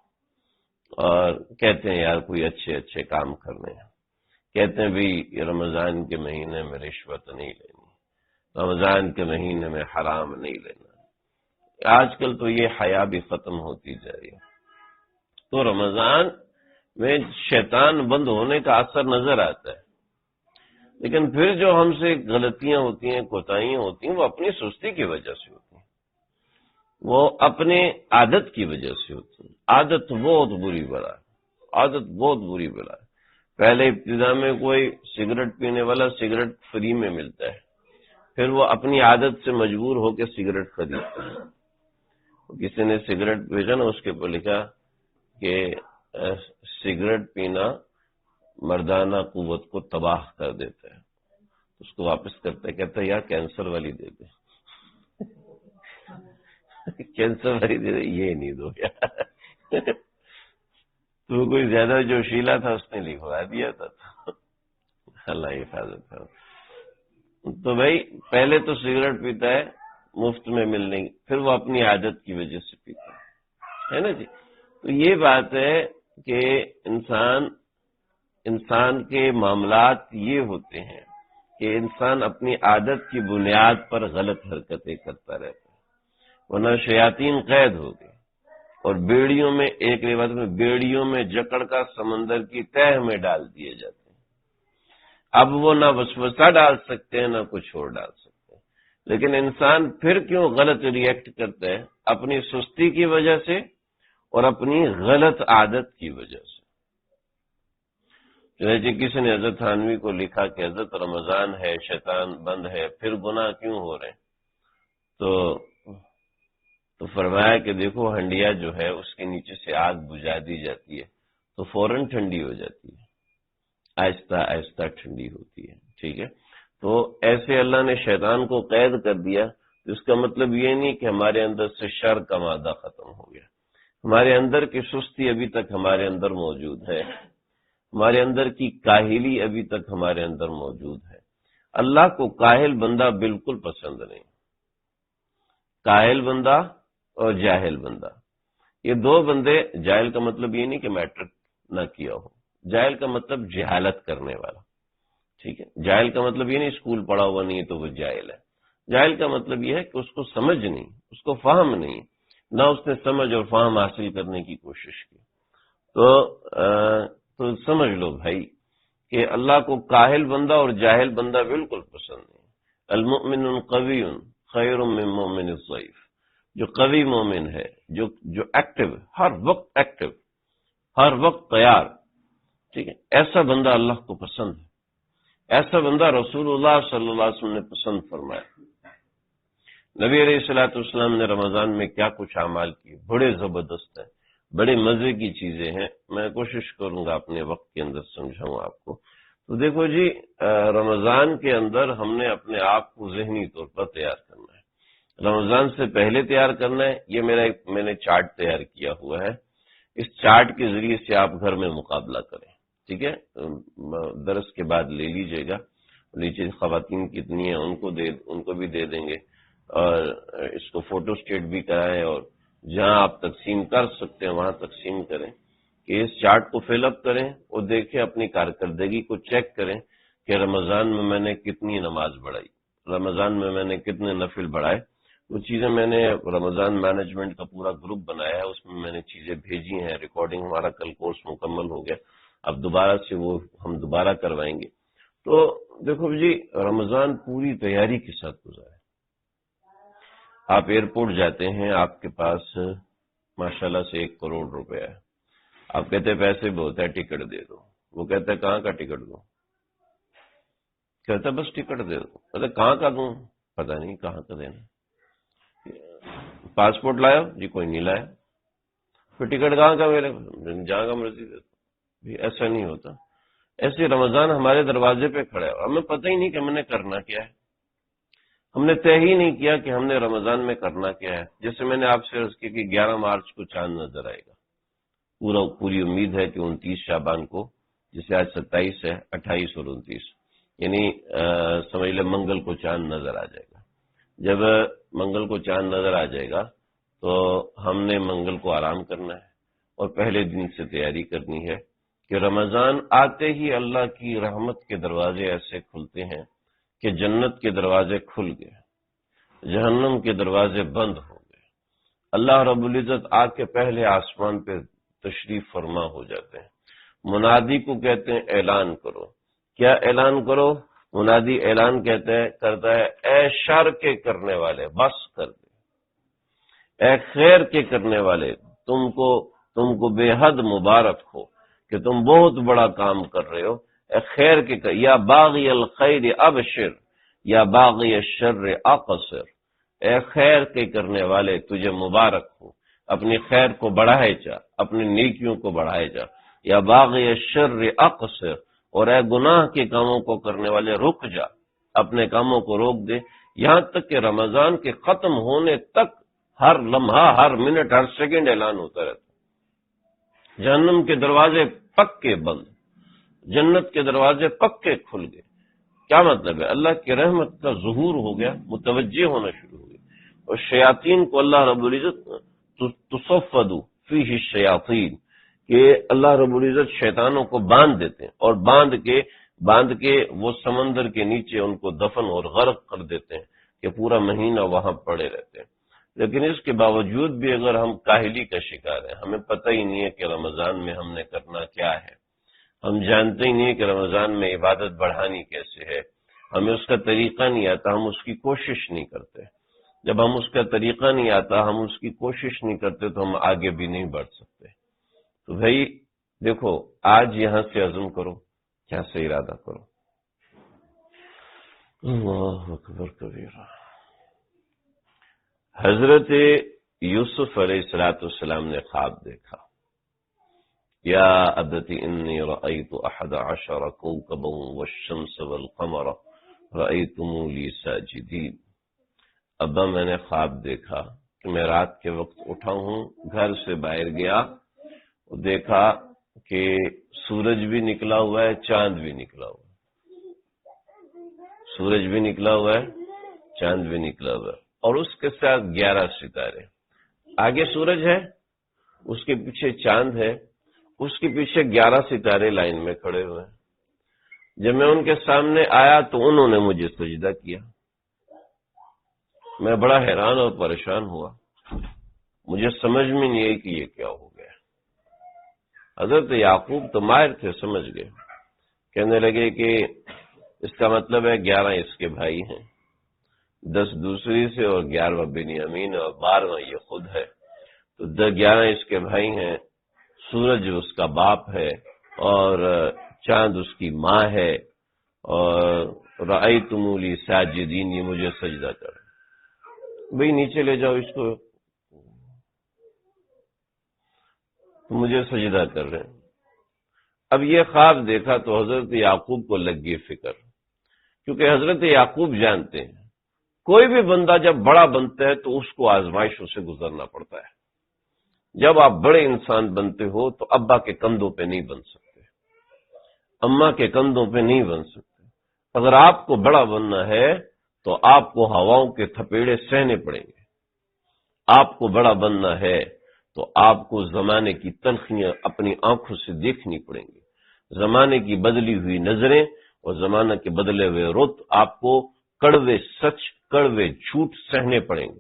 اور کہتے ہیں یار کوئی اچھے کام کرنے ہیں، کہتے ہیں بھی رمضان کے مہینے میں رشوت نہیں لینی، رمضان کے مہینے میں حرام نہیں لینا۔ آج کل تو یہ حیا بھی ختم ہوتی جا رہی ہے، تو رمضان میں شیطان بند ہونے کا اثر نظر آتا ہے، لیکن پھر جو ہم سے غلطیاں ہوتی ہیں، کوتاہیاں ہوتی ہیں، وہ اپنی سستی کی وجہ سے ہوتی ہیں، وہ اپنے عادت کی وجہ سے ہوتی ہیں۔ عادت بہت بری بلا ہے، پہلے ابتدا میں کوئی سگریٹ پینے والا سگریٹ فری میں ملتا ہے، پھر وہ اپنی عادت سے مجبور ہو کے سگریٹ خریدتا ہے۔ کسی نے سگریٹ بھیجا نا، اس کے اوپر لکھا کہ سگریٹ پینا مردانہ قوت کو تباہ کر دیتا ہے، اس کو واپس کرتا ہے، کہتا ہے یار کینسر والی دے دے، کینسر والی دے دے، یہ نہیں دو یار۔ تو کوئی زیادہ جوشیلا تھا، اس نے لکھوا دیا تھا، اللہ حفاظت کرو۔ تو بھائی پہلے تو سگریٹ پیتا ہے مفت میں ملنے کی، پھر وہ اپنی عادت کی وجہ سے پیتا ہے نا جی۔ تو یہ بات ہے کہ انسان کے معاملات یہ ہوتے ہیں کہ انسان اپنی عادت کی بنیاد پر غلط حرکتیں کرتا رہتا ہے، ورنہ شیاطین قید ہو گئے اور بیڑیوں میں، ایک روایت میں بیڑیوں میں جکڑ کا سمندر کی تہ میں ڈال دیے جاتے ہیں۔ اب وہ نہ وسوسہ ڈال سکتے ہیں نہ کچھ اور ڈال سکتے ہیں، لیکن انسان پھر کیوں غلط ریئیکٹ کرتا ہے؟ اپنی سستی کی وجہ سے اور اپنی غلط عادت کی وجہ سے۔ چنانچہ کسی نے حضرت تھانوی کو لکھا کہ حضرت رمضان ہے، شیطان بند ہے، پھر گناہ کیوں ہو رہے ہیں؟ تو فرمایا کہ دیکھو ہنڈیا جو ہے اس کے نیچے سے آگ بجھا دی جاتی ہے تو فوراً ٹھنڈی ہو جاتی ہے، آہستہ آہستہ ٹھنڈی ہوتی ہے، ٹھیک ہے؟ تو ایسے اللہ نے شیطان کو قید کر دیا، اس کا مطلب یہ نہیں کہ ہمارے اندر سے شر کا مادہ ختم ہو گیا، ہمارے اندر کی سستی ابھی تک ہمارے اندر موجود ہے، ہمارے اندر کی کاہلی ابھی تک ہمارے اندر موجود ہے۔ اللہ کو کاہل بندہ بالکل پسند نہیں، کاہل بندہ اور جاہل بندہ، یہ دو بندے، جاہل کا مطلب یہ نہیں کہ میٹرک نہ کیا ہو، جاہل کا مطلب جہالت کرنے والا، ٹھیک ہے؟ جاہل کا مطلب یہ نہیں اسکول پڑھا ہوا نہیں ہے تو وہ جاہل ہے، جاہل کا مطلب یہ ہے کہ اس کو سمجھ نہیں، اس کو فہم نہیں، نہ اس نے سمجھ اور فہم حاصل کرنے کی کوشش کی۔ تو سمجھ لو بھائی کہ اللہ کو کاہل بندہ اور جاہل بندہ بالکل پسند نہیں۔ المؤمن قوی خیر من مؤمن ضعیف، جو قوی مومن ہے، جو ایکٹیو، ہر وقت ایکٹیو، ہر وقت تیار، ٹھیک ہے، ایسا بندہ اللہ کو پسند ہے، ایسا بندہ رسول اللہ صلی اللہ علیہ وسلم نے پسند فرمایا۔ نبی علیہ الصلوۃ والسلام نے رمضان میں کیا کچھ اعمال کیے، بڑے زبردست ہیں، بڑے مزے کی چیزیں ہیں، میں کوشش کروں گا اپنے وقت کے اندر سمجھاؤں آپ کو۔ تو دیکھو جی، رمضان کے اندر ہم نے اپنے آپ کو ذہنی طور پر تیار کرنا ہے، رمضان سے پہلے تیار کرنا ہے۔ یہ میں نے چارٹ تیار کیا ہوا ہے، اس چارٹ کے ذریعے سے آپ گھر میں مقابلہ کریں، ٹھیک ہے؟ درس کے بعد لے لیجئے گا، نیچے خواتین کتنی ہیں ان کو بھی دے دیں گے، اور اس کو فوٹو اسٹیٹ بھی کرائیں، اور جہاں آپ تقسیم کر سکتے ہیں وہاں تقسیم کریں، کہ اس چارٹ کو فل اپ کریں اور دیکھیں اپنی کارکردگی کو چیک کریں کہ رمضان میں نے کتنی نماز پڑھائی، رمضان میں نے کتنے نفل پڑھائے۔ وہ چیزیں میں نے رمضان مینجمنٹ کا پورا گروپ بنایا ہے، اس میں نے چیزیں بھیجی ہیں، ریکارڈنگ ہمارا کل کورس مکمل ہو گیا، اب دوبارہ سے وہ ہم دوبارہ کروائیں گے۔ تو دیکھو جی، رمضان پوری تیاری کے ساتھ گزارے۔ آپ ایئرپورٹ جاتے ہیں، آپ کے پاس ماشاءاللہ سے 1 کروڑ روپے ہے، آپ کہتے ہیں پیسے بہت ہے، ٹکٹ دے دو۔ وہ کہتا ہے کہاں کا ٹکٹ دو؟ کہتا ہے بس ٹکٹ دے دو۔ کہتا کہاں کا دوں؟ پتہ نہیں کہاں کا دینا۔ پاسپورٹ لایا؟ جی کوئی نہیں لایا۔ پھر ٹکٹ کہاں کا؟ میرے جہاں کا مرضی دے دو۔ ایسا نہیں ہوتا۔ ایسے رمضان ہمارے دروازے پہ کھڑا ہے، ہمیں پتہ ہی نہیں کہ ہم نے کرنا کیا ہے، ہم نے طے ہی نہیں کیا کہ ہم نے رمضان میں کرنا کیا ہے۔ جیسے میں نے آپ سے عرض کی کہ 11 مارچ کو چاند نظر آئے گا، پوری امید ہے کہ 29 شعبان کو، جسے آج 27 ہے، 28 اور 29، یعنی سمجھ لیں منگل کو چاند نظر آ جائے گا۔ جب منگل کو چاند نظر آ جائے گا تو ہم نے منگل کو آرام کرنا ہے اور پہلے دن سے تیاری کرنی ہے کہ رمضان آتے ہی اللہ کی رحمت کے دروازے ایسے کھلتے ہیں کہ جنت کے دروازے کھل گئے، جہنم کے دروازے بند ہو گئے، اللہ رب العزت آگ کے پہلے آسمان پہ تشریف فرما ہو جاتے ہیں۔ منادی کو کہتے ہیں اعلان کرو۔ کیا اعلان کرو؟ منادی اعلان کرتا ہے اے شر کے کرنے والے بس کر دے، اے خیر کے کرنے والے تم کو بے حد مبارک ہو کہ تم بہت بڑا کام کر رہے ہو، اے خیر کے یا باغی الخیر ابشر یا باغی الشر اقصر، اے خیر کے کرنے والے تجھے مبارک ہو، اپنی خیر کو بڑھائے جا، اپنی نیکیوں کو بڑھائے جا، یا باغی الشر اقصر، اور اے گناہ کے کاموں کو کرنے والے رک جا، اپنے کاموں کو روک دے، یہاں تک کہ رمضان کے ختم ہونے تک ہر لمحہ، ہر منٹ، ہر سیکنڈ اعلان ہوتا رہتا۔ جہنم کے دروازے پکے بند، جنت کے دروازے پکے کھل گئے۔ کیا مطلب ہے؟ اللہ کی رحمت کا ظہور ہو گیا، متوجہ ہونا شروع ہو گیا، اور شیاطین کو اللہ رب العزت تصفد فیہ الشیاطین، کہ اللہ رب العزت شیطانوں کو باندھ دیتے ہیں، اور باندھ کے وہ سمندر کے نیچے ان کو دفن اور غرق کر دیتے ہیں کہ پورا مہینہ وہاں پڑے رہتے ہیں۔ لیکن اس کے باوجود بھی اگر ہم کاہلی کا شکار ہیں، ہمیں پتہ ہی نہیں ہے کہ رمضان میں ہم نے کرنا کیا ہے، ہم جانتے ہی نہیں کہ رمضان میں عبادت بڑھانی کیسے ہے، ہمیں اس کا طریقہ نہیں آتا، ہم اس کی کوشش نہیں کرتے۔ جب ہم اس کا طریقہ نہیں آتا، ہم اس کی کوشش نہیں کرتے تو ہم آگے بھی نہیں بڑھ سکتے۔ تو بھائی دیکھو، آج یہاں سے عزم کرو، کیا سے ارادہ کرو۔ اللہ اکبر کبیرہ۔ حضرت یوسف علیہ السلام نے خواب دیکھا، یا ابت انی رأیت 11 کوکبا والشمس والقمر رأیتمونی لی ساجدین۔ ابا میں نے خواب دیکھا کہ میں رات کے وقت اٹھا ہوں، گھر سے باہر گیا، دیکھا کہ سورج بھی نکلا ہوا ہے، چاند بھی نکلا ہوا ہے، سورج بھی نکلا ہوا ہے، چاند بھی نکلا ہوا ہے، اور اس کے ساتھ 11 ستارے۔ آگے سورج ہے، اس کے پیچھے چاند ہے، اس کے پیچھے 11 ستارے لائن میں کھڑے ہوئے ہیں۔ جب میں ان کے سامنے آیا تو انہوں نے مجھے سجدہ کیا۔ میں بڑا حیران اور پریشان ہوا، مجھے سمجھ میں نہیں آئی کہ یہ کیا ہو گیا۔ حضرت یعقوب تو ماہر تھے، سمجھ گئے، کہنے لگے کہ اس کا مطلب ہے 11 اس کے بھائی ہیں، 10 دوسری سے اور 11واں بنیامین اور 12واں یہ خود ہے، تو 11 اس کے بھائی ہیں، سورج اس کا باپ ہے اور چاند اس کی ماں ہے، اور رأیتمونی لی ساجدین، یہ مجھے سجدہ کر۔ بھئی نیچے لے جاؤ اس کو، مجھے سجدہ کر رہے ہیں۔ اب یہ خواب دیکھا تو حضرت یعقوب کو لگ گئی فکر، کیونکہ حضرت یعقوب جانتے ہیں کوئی بھی بندہ جب بڑا بنتا ہے تو اس کو آزمائشوں سے گزرنا پڑتا ہے۔ جب آپ بڑے انسان بنتے ہو تو ابا کے کندھوں پہ نہیں بن سکتے، اماں کے کندھوں پہ نہیں بن سکتے۔ اگر آپ کو بڑا بننا ہے تو آپ کو ہواؤں کے تھپیڑے سہنے پڑیں گے۔ آپ کو بڑا بننا ہے تو آپ کو زمانے کی تلخیاں اپنی آنکھوں سے دیکھنی پڑیں گی، زمانے کی بدلی ہوئی نظریں اور زمانہ کے بدلے ہوئے رت، آپ کو کڑوے سچ، کڑوے جھوٹ سہنے پڑیں گے،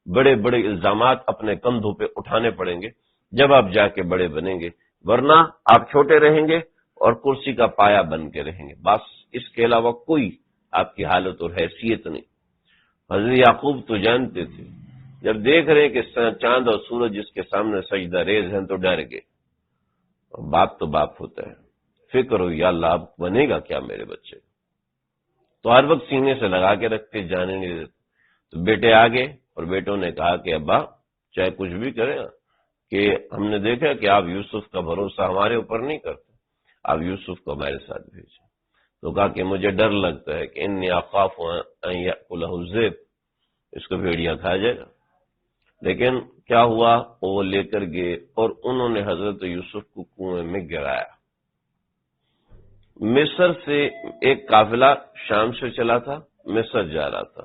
بڑے بڑے الزامات اپنے کندھوں پہ اٹھانے پڑیں گے، جب آپ جا کے بڑے بنیں گے، ورنہ آپ چھوٹے رہیں گے اور کرسی کا پایا بن کے رہیں گے، بس اس کے علاوہ کوئی آپ کی حالت اور حیثیت نہیں۔ حضرت یعقوب تو جانتے تھے، جب دیکھ رہے ہیں کہ چاند اور سورج جس کے سامنے سجدہ ریز ہیں تو ڈر گئے۔ باپ تو باپ ہوتا ہے، فکر ہو یا اللہ اب بنے گا کیا میرے بچے، تو ہر وقت سینے سے لگا کے رکھتے، جانے نہیں دیتے۔ تو بیٹے آگے، اور بیٹوں نے کہا کہ ابا چاہے کچھ بھی کریں کہ ہم نے دیکھا کہ آپ یوسف کا بھروسہ ہمارے اوپر نہیں کرتے، آپ یوسف کو ہمارے ساتھ بھیجیں۔ تو کہا کہ مجھے ڈر لگتا ہے کہ انی اخاف ان یاکلہ الذئب، اس کو بھیڑیا کھا جائے گا۔ لیکن کیا ہوا، وہ لے کر گئے اور انہوں نے حضرت یوسف کو کنویں میں گرایا۔ مصر سے ایک قافلہ شام سے چلا تھا، مصر جا رہا تھا،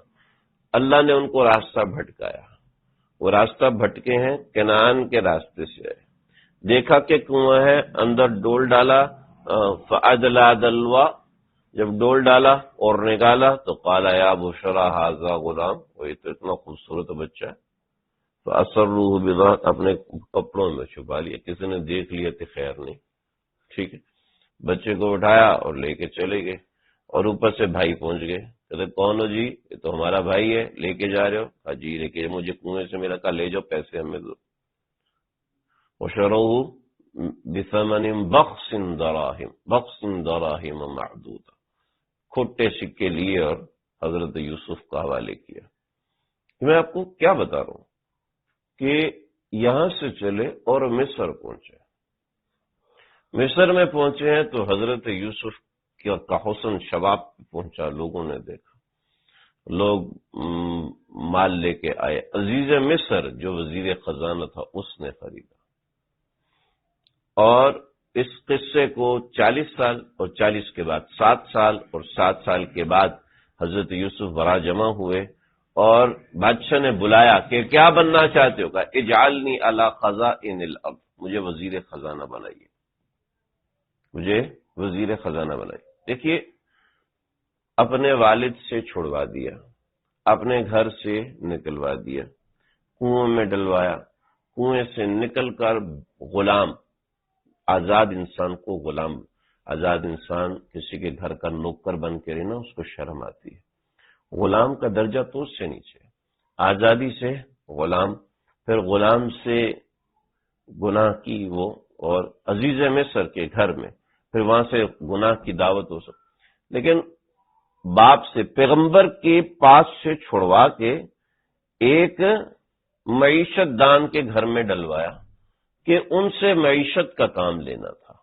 اللہ نے ان کو راستہ بھٹکایا، وہ راستہ بھٹکے ہیں، کنعان کے راستے سے آئے، دیکھا کہ کنواں ہے، اندر ڈول ڈالا، فأدلى دلوا، جب ڈول ڈالا اور نکالا تو قال یا بشرا ھذا غلام، وہ یہ تو اتنا خوبصورت بچہ ہے، فأسروه بضاعة، اپنے کپڑوں میں چھپا لیا، کسی نے دیکھ لیا تو خیر نہیں، ٹھیک ہے۔ بچے کو اٹھایا اور لے کے چلے گئے، اور اوپر سے بھائی پہنچ گئے، کہتے کون ہو جی؟ یہ تو ہمارا بھائی ہے، لے کے جا رہے ہو؟ ہاں جی لے کے، مجھے کنویں سے میرا کہا لے جاؤ، پیسے ہمیں دو۔ وشروه بثمن بخس دراهم معدودہ، کھوٹے سکے لیے اور حضرت یوسف کا حوالے کیا۔ میں آپ کو کیا بتا رہا ہوں کہ یہاں سے چلے اور مصر پہنچے، مصر میں پہنچے ہیں تو حضرت یوسف کا حسن شباب پہنچا، لوگوں نے دیکھا، لوگ مال لے کے آئے، عزیز مصر جو وزیر خزانہ تھا اس نے خریدا، اور اس قصے کو 40 سال اور 40 کے بعد 7 سال اور 7 سال کے بعد حضرت یوسف برا جمع ہوئے، اور بادشاہ نے بلایا کہ کیا بننا چاہتے ہو؟ کہا اجعلنی علی خزائن الارض، مجھے وزیر خزانہ بنائیے، مجھے وزیر خزانہ بنائیے۔ دیکھیے، اپنے والد سے چھڑوا دیا، اپنے گھر سے نکلوا دیا، کنویں میں ڈلوایا، کنویں سے نکل کر غلام، آزاد انسان کو غلام، آزاد انسان کسی کے گھر کا نوکر بن کے رہنا اس کو شرم آتی ہے. غلام کا درجہ تو اس سے نیچے ہے. آزادی سے غلام، پھر غلام سے گناہ کی وہ، اور عزیز مصر کے گھر میں پھر وہاں سے گناہ کی دعوت ہو سکتی. لیکن باپ سے، پیغمبر کے پاس سے چھڑوا کے ایک معیشت دان کے گھر میں ڈلوایا کہ ان سے معیشت کا کام لینا تھا.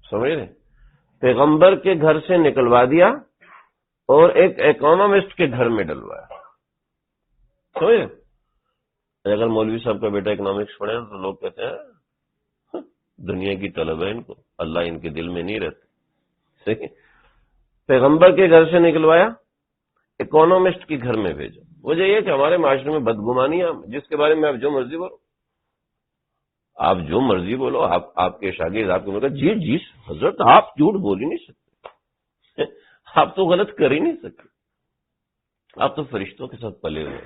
سمجھ رہے؟ پیغمبر کے گھر سے نکلوا دیا اور ایک اکانومسٹ کے گھر میں ڈلوایا. سمجھ رہے؟ اگر مولوی صاحب کا بیٹا اکنامکس پڑھے تو لوگ کہتے ہیں دنیا کی طلب ہے ان کو، اللہ ان کے دل میں نہیں رہتے. صحیح؟ پیغمبر کے گھر سے نکلوایا، اکانومسٹ کے گھر میں بھیجا. وجہ یہ کہ ہمارے معاشرے میں بدگمانیاں، جس کے بارے میں آپ جو مرضی بولو، آپ جو مرضی بولو، آپ کے شاگرد آپ کو کہا جی جی حضرت آپ جھوٹ بول ہی نہیں سکتے، آپ تو غلط کر ہی نہیں سکتے، آپ تو فرشتوں کے ساتھ پلے ہوئے،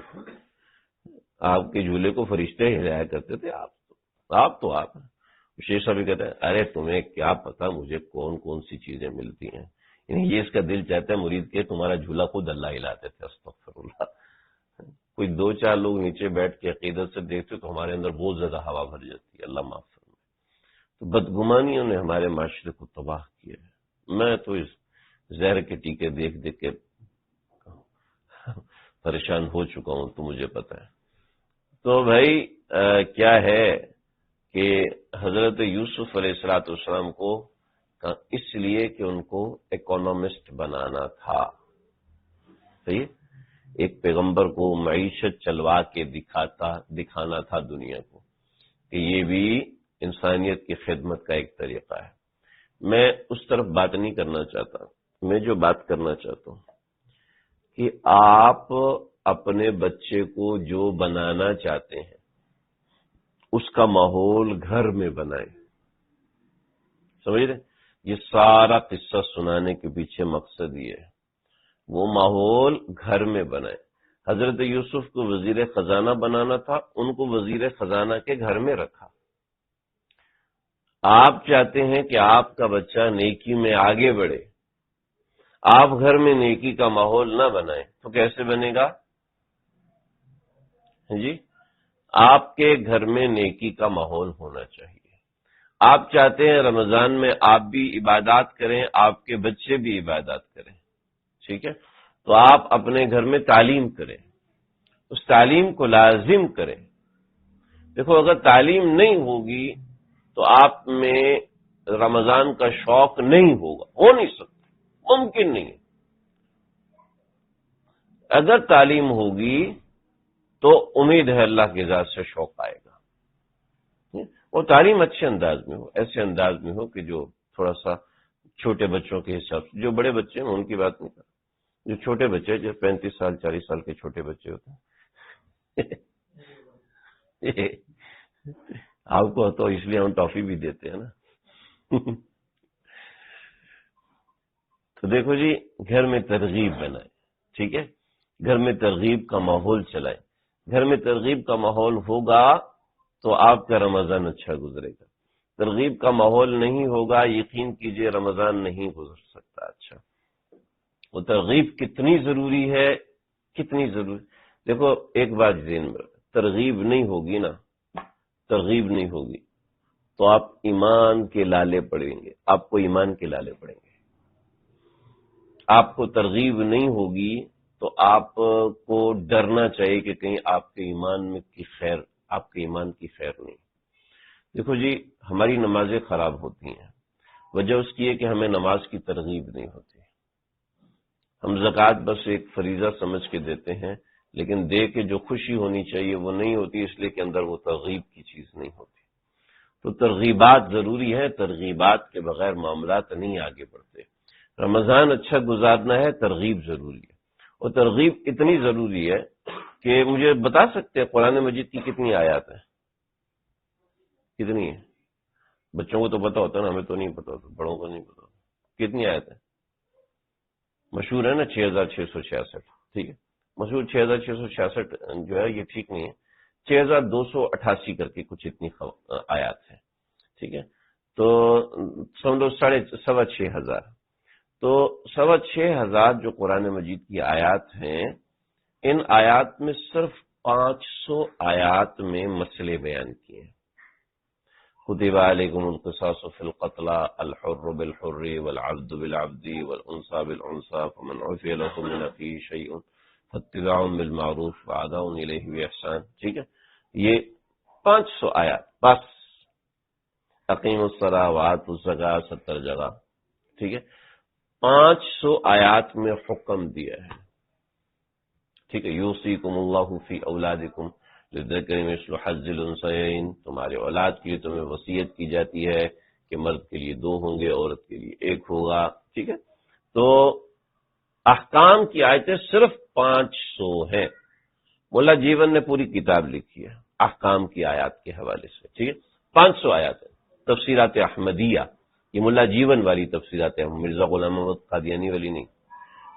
آپ کے جھولے کو فرشتے ہلایا کرتے تھے، آپ ہیں. شیخ صاحب بھی کہتے ہیں ارے تمہیں کیا پتا مجھے کون کون سی چیزیں ملتی ہیں، یعنی یہ اس کا دل چاہتا ہے مرید کے تمہارا جھولا خود اللہ ہلاتے تھے. استغفر اللہ. کوئی دو چار لوگ نیچے بیٹھ کے عقیدت سے دیکھتے تو ہمارے اندر بہت زیادہ ہوا بھر جاتی ہے. اللہ معاف فرمائے. تو بدگمانیوں نے ہمارے معاشرے کو تباہ کیا ہے. میں تو اس زہر کے ٹیکے دیکھ دیکھ کے پریشان ہو چکا ہوں، تو مجھے پتا ہے. تو بھائی کیا ہے کہ حضرت یوسف علیہ السلام کو اس لیے کہ ان کو اکانومسٹ بنانا تھا. صحیح؟ ایک پیغمبر کو معیشت چلوا کے دکھانا تھا دنیا کو کہ یہ بھی انسانیت کی خدمت کا ایک طریقہ ہے. میں اس طرف بات نہیں کرنا چاہتا. میں جو بات کرنا چاہتا ہوں کہ آپ اپنے بچے کو جو بنانا چاہتے ہیں اس کا ماحول گھر میں بنائیں. سمجھ رہے؟ یہ سارا قصہ سنانے کے پیچھے مقصد یہ ہے، وہ ماحول گھر میں بنائیں. حضرت یوسف کو وزیر خزانہ بنانا تھا، ان کو وزیر خزانہ کے گھر میں رکھا. آپ چاہتے ہیں کہ آپ کا بچہ نیکی میں آگے بڑھے، آپ گھر میں نیکی کا ماحول نہ بنائیں تو کیسے بنے گا؟ جی، آپ کے گھر میں نیکی کا ماحول ہونا چاہیے. آپ چاہتے ہیں رمضان میں آپ بھی عبادات کریں، آپ کے بچے بھی عبادات کریں، ٹھیک ہے؟ تو آپ اپنے گھر میں تعلیم کریں، اس تعلیم کو لازم کریں. دیکھو اگر تعلیم نہیں ہوگی تو آپ میں رمضان کا شوق نہیں ہوگا، ہو نہیں سکتا، ممکن نہیں ہے. اگر تعلیم ہوگی تو امید ہے اللہ کی ذات سے شوق آئے گا. اور تعلیم اچھے انداز میں ہو، ایسے انداز میں ہو کہ جو تھوڑا سا چھوٹے بچوں کے حساب سے، جو بڑے بچے ہیں ان کی بات نہیں کر، جو چھوٹے بچے جو 35 سال 40 سال کے چھوٹے بچے ہوتے ہیں آپ کو تو اس لیے ہم ٹافی بھی دیتے ہیں نا. تو دیکھو جی، گھر میں ترغیب بنائیں، ٹھیک ہے؟ گھر میں ترغیب کا ماحول چلائیں. گھر میں ترغیب کا ماحول ہوگا تو آپ کا رمضان اچھا گزرے گا. ترغیب کا ماحول نہیں ہوگا، یقین کیجئے رمضان نہیں گزر سکتا اچھا. وہ ترغیب کتنی ضروری ہے، کتنی ضروری. دیکھو ایک بات ذہن میں، ترغیب نہیں ہوگی نا، ترغیب نہیں ہوگی تو آپ ایمان کے لالے پڑیں گے، آپ کو ایمان کے لالے پڑیں گے. آپ کو ترغیب نہیں ہوگی تو آپ کو ڈرنا چاہیے کہ کہیں آپ کے ایمان میں کی خیر، آپ کے ایمان کی خیر نہیں. دیکھو جی، ہماری نمازیں خراب ہوتی ہیں، وجہ اس کی ہے کہ ہمیں نماز کی ترغیب نہیں ہوتی. ہم زکوٰۃ بس ایک فریضہ سمجھ کے دیتے ہیں، لیکن دے کے جو خوشی ہونی چاہیے وہ نہیں ہوتی، اس لیے کہ اندر وہ ترغیب کی چیز نہیں ہوتی. تو ترغیبات ضروری ہے، ترغیبات کے بغیر معاملات نہیں آگے بڑھتے. رمضان اچھا گزارنا ہے، ترغیب ضروری ہے. اور ترغیب اتنی ضروری ہے کہ مجھے بتا سکتے ہیں قرآن مجید کی کتنی آیات ہیں؟ کتنی ہیں؟ بچوں کو تو پتا ہوتا ہے نا، ہمیں تو نہیں پتا ہوتا، بڑوں کو نہیں پتا ہوتا. کتنی آیات ہیں؟ مشہور ہے نا 6666. ٹھیک ہے، مشہور 6666 جو ہے یہ ٹھیک نہیں ہے، 6288 کر کے کچھ اتنی آیات ہیں. ٹھیک ہے، تو سمجھو 6,500 تو 6,500 جو قرآن مجید کی آیات ہیں، ان آیات میں صرف 500 آیات میں مسئلے بیان کیے ہیں۔ کتب علیکم القصاص فی القتلى الحر بالحر والعبد بالعبد والانثى بالانثى فمن عفي له من اخيه شيء فاتباع بالمعروف واداء الیہ باحسان، ٹھیک ہے، یہ 500 آیات بس۔ اقیموا الصلاۃ وآتوا الزکاۃ 70 جگہ، ٹھیک ہے، 500 آیات میں حکم دیا ہے، ٹھیک ہے۔ یوصیکم اللہ فی اولادکم للذکر مثل حظ الانثیین، تمہارے اولاد کے لیے تمہیں وصیت کی جاتی ہے کہ مرد کے لیے 2 ہوں گے، عورت کے لیے 1 ہوگا، ٹھیک ہے۔ تو احکام کی آیتیں صرف 500 ہیں۔ مولا جیون نے پوری کتاب لکھی ہے احکام کی آیات کے حوالے سے، ٹھیک ہے، 500 آیات ہیں۔ تفسیرات احمدیہ، یہ مولا جیون والی تفسیرات ہیں، مرزا غلام محمد قادیانی والی نہیں۔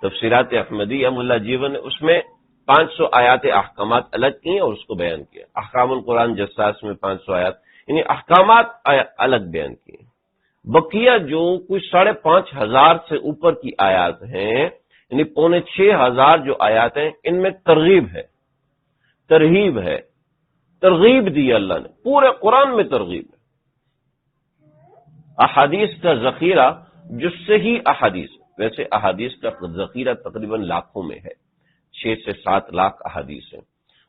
تفسیرات احمدیہ مولا جیون نے اس میں 500 آیات احکامات الگ کی ہیں اور اس کو بیان کیا۔ احکام القرآن جساس میں 500 آیات، یعنی احکامات الگ بیان کیے۔ بقیہ جو کچھ 5,500 سے اوپر کی آیات ہیں، یعنی 5,600 جو آیات ہیں، ان میں ترغیب ہے، ترہیب ہے، ترغیب دی اللہ نے، پورے قرآن میں ترغیب ہے۔ احادیث کا ذخیرہ جو صحیح احادیث، ویسے احادیث کا ذخیرہ تقریباً لاکھوں میں ہے، 6 سے 7 لاکھ احادیث ہیں۔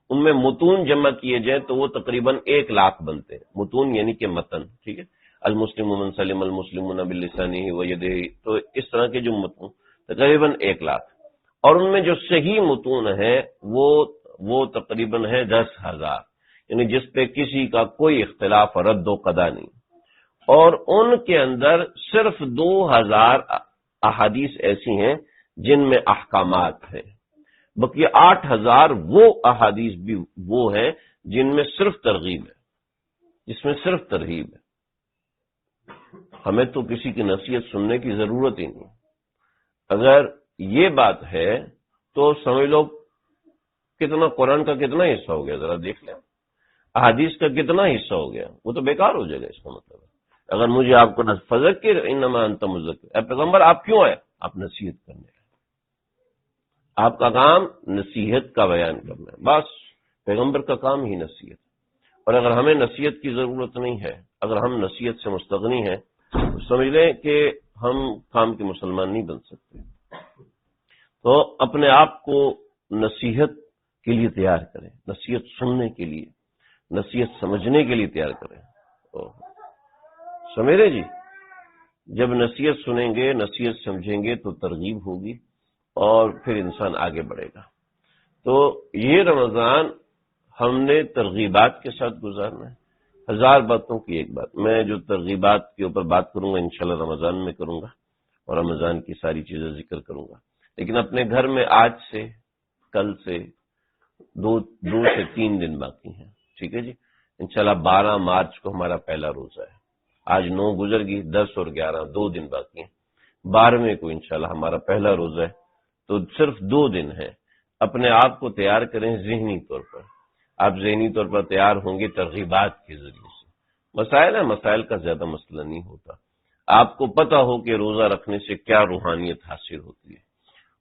ان میں متون جمع کیے جائیں تو وہ تقریباً 1 لاکھ بنتے ہیں، متون یعنی کہ متن، ٹھیک ہے۔ المسلم من سلم المسلمون بلسانہ ویدہ، تو اس طرح کے جو متون تقریباً 1 لاکھ، اور ان میں جو صحیح متون ہے وہ تقریباً ہے 10,000، یعنی جس پہ کسی کا کوئی اختلاف رد و قضا نہیں، اور ان کے اندر صرف 2,000 احادیث ایسی ہیں جن میں احکامات ہیں، بقیہ 8,000 وہ احادیث بھی وہ ہیں جن میں صرف ترغیب ہے، جس میں صرف ترغیب ہے۔ ہمیں تو کسی کی نصیحت سننے کی ضرورت ہی نہیں۔ اگر یہ بات ہے تو سمجھ لو کتنا قرآن کا کتنا حصہ ہو گیا، ذرا دیکھ لیں، احادیث کا کتنا حصہ ہو گیا، وہ تو بیکار ہو جائے گا۔ اس کا مطلب ہے اگر مجھے آپ کو فذکر انما انت مذکر، اے پیغمبر آپ کیوں آئے؟ آپ نصیحت کرنے آئے، آپ کا کام نصیحت کا بیان کرنا ہے، بس پیغمبر کا کام ہی نصیحت۔ اور اگر ہمیں نصیحت کی ضرورت نہیں ہے، اگر ہم نصیحت سے مستغنی ہیں، تو سمجھ لیں کہ ہم کام کے مسلمان نہیں بن سکتے۔ تو اپنے آپ کو نصیحت کے لیے تیار کریں، نصیحت سننے کے لیے، نصیحت سمجھنے کے لیے تیار کریں۔ سمجھے جی، جب نصیحت سنیں گے، نصیحت سمجھیں گے تو ترغیب ہوگی اور پھر انسان آگے بڑھے گا۔ تو یہ رمضان ہم نے ترغیبات کے ساتھ گزارنا ہے۔ 1000 باتوں کی ایک بات، میں جو ترغیبات کے اوپر بات کروں گا انشاءاللہ رمضان میں کروں گا، اور رمضان کی ساری چیزیں ذکر کروں گا، لیکن اپنے گھر میں آج سے، کل سے 2 سے 3 دن باقی ہیں، ٹھیک ہے جی۔ انشاءاللہ 12 مارچ کو ہمارا پہلا روزہ ہے، آج 9 گزر گئی، 10 اور 11 2 دن باقی ہیں، 12ویں کو انشاءاللہ ہمارا پہلا روزہ ہے، تو صرف 2 دن ہے۔ اپنے آپ کو تیار کریں ذہنی طور پر، آپ ذہنی طور پر تیار ہوں گے ترغیبات کے ذریعے سے۔ مسائل ہے، مسائل کا زیادہ مسئلہ نہیں ہوتا، آپ کو پتہ ہو کہ روزہ رکھنے سے کیا روحانیت حاصل ہوتی ہے،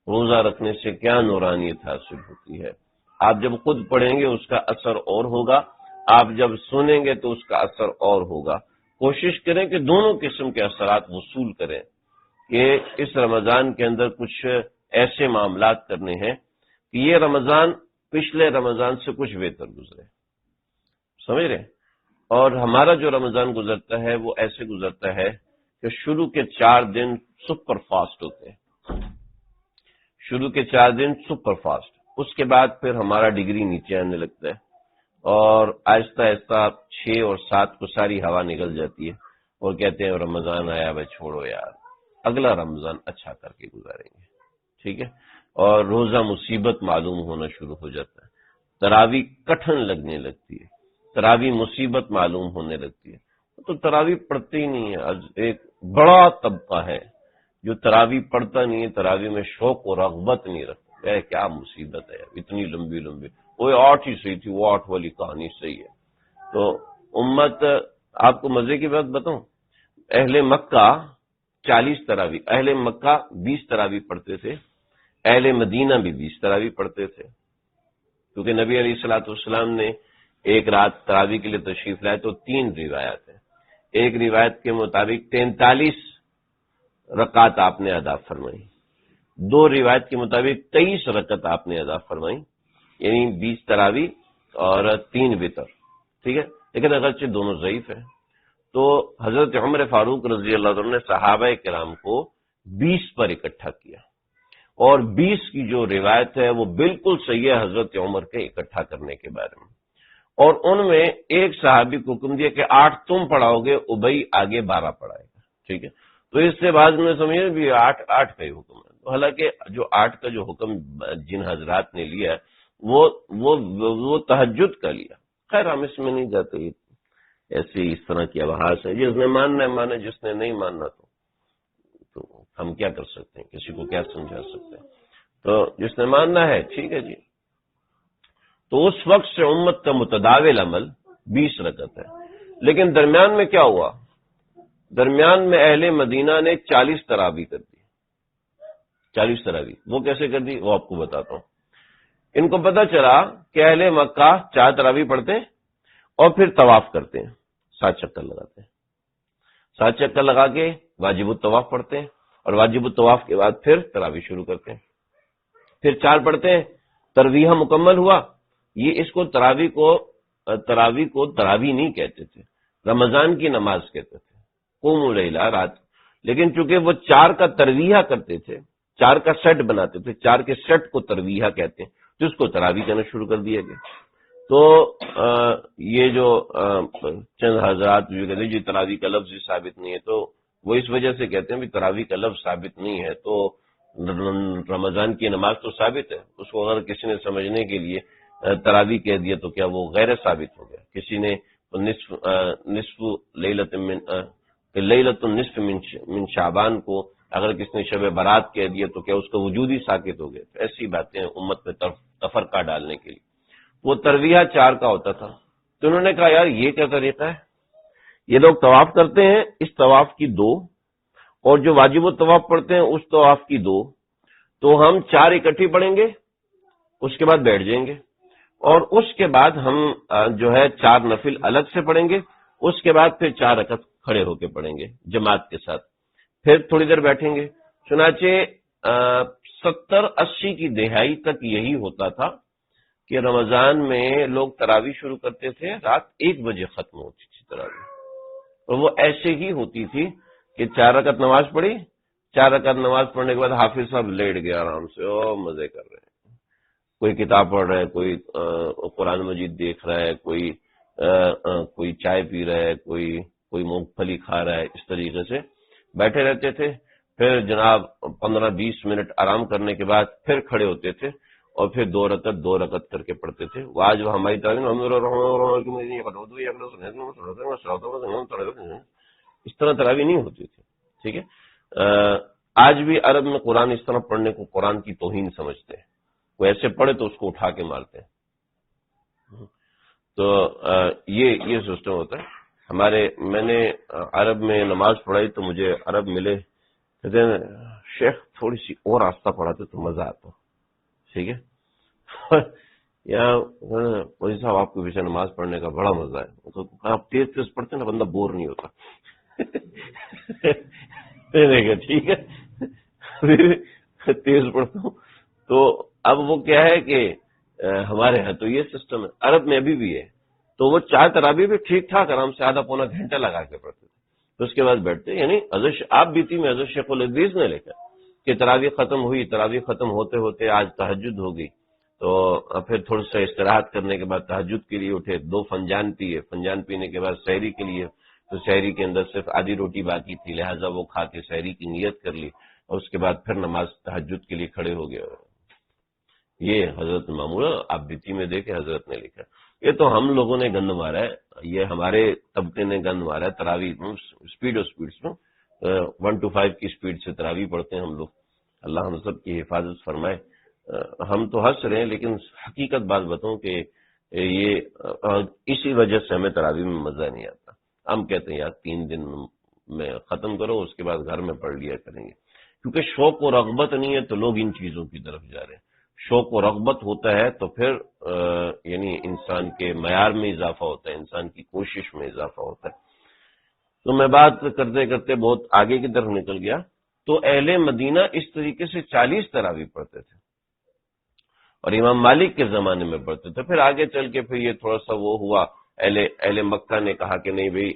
روزہ رکھنے سے کیا نورانیت حاصل ہوتی ہے۔ آپ جب خود پڑھیں گے اس کا اثر اور ہوگا، آپ جب سنیں گے تو اس کا اثر اور ہوگا۔ کوشش کریں کہ دونوں قسم کے اثرات وصول کریں، کہ اس رمضان کے اندر کچھ ایسے معاملات کرنے ہیں کہ یہ رمضان پچھلے رمضان سے کچھ بہتر گزرے، سمجھ رہے ہیں؟ اور ہمارا جو رمضان گزرتا ہے وہ ایسے گزرتا ہے کہ شروع کے 4 دن سپر فاسٹ ہوتے ہیں، شروع کے 4 دن سپر فاسٹ، اس کے بعد پھر ہمارا ڈگری نیچے آنے لگتا ہے، اور آہستہ آہستہ 6 اور 7 کو ساری ہوا نکل جاتی ہے، اور کہتے ہیں رمضان آیا بھائی چھوڑو یار، اگلا رمضان اچھا کر کے گزاریں گے، ٹھیک ہے۔ اور روزہ مصیبت معلوم ہونا شروع ہو جاتا ہے، تراویح کٹھن لگنے لگتی ہے، تراویح مصیبت معلوم ہونے لگتی ہے، تو تراویح پڑھتے ہی نہیں ہے۔ ایک بڑا طبقہ ہے جو تراویح پڑھتا نہیں ہے، تراویح میں شوق و رغبت نہیں رکھتا ہے، کیا مصیبت ہے اتنی لمبی لمبی، وہ 8 ہی صحیح تھی، وہ 8 والی کہانی صحیح ہے۔ تو امت، آپ کو مزے کی بات بتاؤں، اہل مکہ 40 تراویح، اہل مکہ 20 تراویح پڑھتے تھے، اہل مدینہ بھی 20 تراویح پڑھتے تھے، کیونکہ نبی علیہ الصلوۃ والسلام نے ایک رات تراویح کے لیے تشریف لائے تو 3 روایات ہیں۔ ایک روایت کے مطابق 43 رکعت آپ نے ادا فرمائی، 2 روایت کے مطابق 23 رکعت آپ نے ادا فرمائی، یعنی 20 تراویح اور 3 وتر، ٹھیک ہے، لیکن اگرچہ دونوں ضعیف ہیں۔ تو حضرت عمر فاروق رضی اللہ عنہ نے صحابہ کرام کو 20 پر اکٹھا کیا، اور 20 کی جو روایت ہے وہ بالکل صحیح ہے حضرت عمر کے اکٹھا کرنے کے بارے میں، اور ان میں ایک صحابی کو حکم دیا کہ 8 تم پڑھاؤ گے، ابئی آگے 12 پڑھائے گا، ٹھیک ہے۔ تو اس سے بعد میں سمجھے بھی 8 کا ہی حکم ہے، تو حالانکہ جو 8 کا جو حکم جن حضرات نے لیا ہے وہ تہجد کا لیا۔ خیر ہم اس میں نہیں جاتے، ایسے اس طرح کی ابحاث ہے، جس نے ماننا ہے مانے، جس نے نہیں ماننا تو ہم کیا کر سکتے ہیں، کسی کو کیا سمجھا سکتے ہیں۔ تو جس نے ماننا ہے ٹھیک ہے جی۔ تو اس وقت سے امت کا متداول عمل 20 رکعت ہے، لیکن درمیان میں کیا ہوا؟ درمیان میں اہل مدینہ نے 40 تراویح کر دی، 40 تراویح۔ وہ کیسے کر دی وہ آپ کو بتاتا ہوں۔ ان کو پتا چلا کہ اہل مکہ 4 تراویح پڑھتے ہیں اور پھر طواف کرتے ہیں، 7 چکر لگاتے ہیں، 7 چکر لگا کے واجب الطواف پڑھتے ہیں، اور واجب الطواف کے بعد پھر تراویح شروع کرتے ہیں، پھر 4 پڑھتے ہیں، ترویہ مکمل ہوا۔ یہ اس کو تراویح کو تراویح نہیں کہتے تھے، رمضان کی نماز کہتے تھے، قوموا اللیل رات، لیکن چونکہ وہ 4 کا ترویہ کرتے تھے، 4 کا سیٹ بناتے تھے، 4 کے سیٹ کو ترویہ کہتے ہیں، تو اس کو تراویح کہنا شروع کر دیا گیا۔ تو یہ جو چند حضرات جو کہتے ہیں جی تراویح کا لفظ ثابت نہیں ہے، تو وہ اس وجہ سے کہتے ہیں بھی تراویح کا لفظ ثابت نہیں ہے تو رمضان کی نماز تو ثابت ہے، اس کو اگر کسی نے سمجھنے کے لیے تراویح کہہ دیا تو کیا وہ غیر ثابت ہو گیا؟ کسی نے نصف لیلۃ النصف من شعبان کو اگر کسی نے شب برات کہہ دیا تو کیا اس کا وجود ہی ساکت ہو گیا؟ تو ایسی باتیں امت میں تفرقہ ڈالنے کے لیے وہ ترویہ 4 کا ہوتا تھا۔ تو انہوں نے کہا یار یہ کیا طریقہ ہے، یہ لوگ طواف کرتے ہیں اس طواف کی 2، اور جو واجب الطواف پڑھتے ہیں اس طواف کی 2، تو ہم 4 اکٹھی پڑھیں گے، اس کے بعد بیٹھ جائیں گے، اور اس کے بعد ہم جو ہے 4 نفل الگ سے پڑھیں گے، اس کے بعد پھر 4 رکعت کھڑے ہو کے پڑھیں گے جماعت کے ساتھ، پھر تھوڑی دیر بیٹھیں گے۔ چنانچہ 70-80 کی دہائی تک یہی ہوتا تھا کہ رمضان میں لوگ تراویح شروع کرتے تھے، رات 1 بجے ختم ہوتی تھی تراویح، اور وہ ایسے ہی ہوتی تھی کہ 4 رکعت نماز پڑھی، 4 رکعت نماز پڑھنے کے بعد حافظ صاحب لیٹ گیا آرام سے، او مزے کر رہے ہیں، کوئی کتاب پڑھ رہا ہے، کوئی قرآن مجید دیکھ رہا ہے، کوئی چائے پی رہا ہے، کوئی مونگ پھلی کھا رہا ہے، اس طریقے سے بیٹھے رہتے تھے۔ پھر جناب 15-20 منٹ آرام کرنے کے بعد پھر کھڑے ہوتے تھے اور پھر 2 رکعت کر کے پڑھتے تھے۔ وہ آج ہماری تعلیم اس طرح تراویح نہیں ہوتی تھی، ٹھیک ہے۔ آج بھی عرب میں قرآن اس طرح پڑھنے کو قرآن کی توہین سمجھتے ہیں، وہ ایسے پڑھے تو اس کو اٹھا کے مارتے ہیں۔ تو یہ سسٹم ہوتا ہے میں نے عرب میں نماز پڑھائی تو مجھے عرب ملے، کہتے ہیں شیخ تھوڑی سی اور راستہ پڑھاتے تو مزہ آتا، ٹھیک ہے۔ یہاں مودی صاحب آپ کو پیچھے نماز پڑھنے کا بڑا مزہ ہے، آپ تیز پڑھتے ہیں نا بندہ بور نہیں ہوتا۔ ٹھیک ہے تیز پڑھتا ہوں تو اب وہ کیا ہے کہ ہمارے ہاں تو یہ سسٹم ہے، عرب میں ابھی بھی ہے، تو وہ 4 تراویح بھی ٹھیک ٹھاک آرام سے آدھا پونا گھنٹہ لگا کے پڑھتے تھے، تو اس کے بعد بیٹھتے، یعنی آپ بیتی میں حضرت شیخ الحدیث نے لکھا کہ تراویح ختم ہوئی، تراویح ختم ہوتے ہوتے آج تہجد ہو گئی، تو پھر تھوڑا سا استراحت کرنے کے بعد تہجد کے لیے اٹھے، 2 فنجان پیے، فنجان پینے کے بعد سحری کے لیے، تو سحری کے اندر صرف آدھی روٹی باقی تھی، لہٰذا وہ کھا کے سحری کی نیت کر لی، اور اس کے بعد پھر نماز تہجد کے لیے کھڑے ہو گئے۔ یہ حضرت معمول آپ بیتی میں دیکھیں حضرت نے لکھا۔ یہ تو ہم لوگوں نے گند مارا ہے، یہ ہمارے طبقے نے گند مارا ہے، تراویح اسپیڈ میں 1 to 5 کی اسپیڈ سے تراویح پڑھتے ہیں ہم لوگ، اللہ ہم سب کی حفاظت فرمائے۔ ہم تو ہنس رہے ہیں لیکن حقیقت بات بتاؤں کہ یہ اسی وجہ سے ہمیں تراویح میں مزہ نہیں آتا۔ ہم کہتے ہیں یار 3 دن میں ختم کرو، اس کے بعد گھر میں پڑھ لیا کریں گے، کیونکہ شوق و رغبت نہیں ہے تو لوگ ان چیزوں کی طرف جا رہے ہیں۔ شوق و رغبت ہوتا ہے تو پھر یعنی انسان کے معیار میں اضافہ ہوتا ہے، انسان کی کوشش میں اضافہ ہوتا ہے۔ تو میں بات کرتے کرتے بہت آگے کی طرف نکل گیا۔ تو اہل مدینہ اس طریقے سے 40 تراویح پڑھتے تھے، اور امام مالک کے زمانے میں پڑھتے تھے۔ پھر آگے چل کے پھر یہ تھوڑا سا وہ ہوا، اہل مکہ نے کہا کہ نہیں بھئی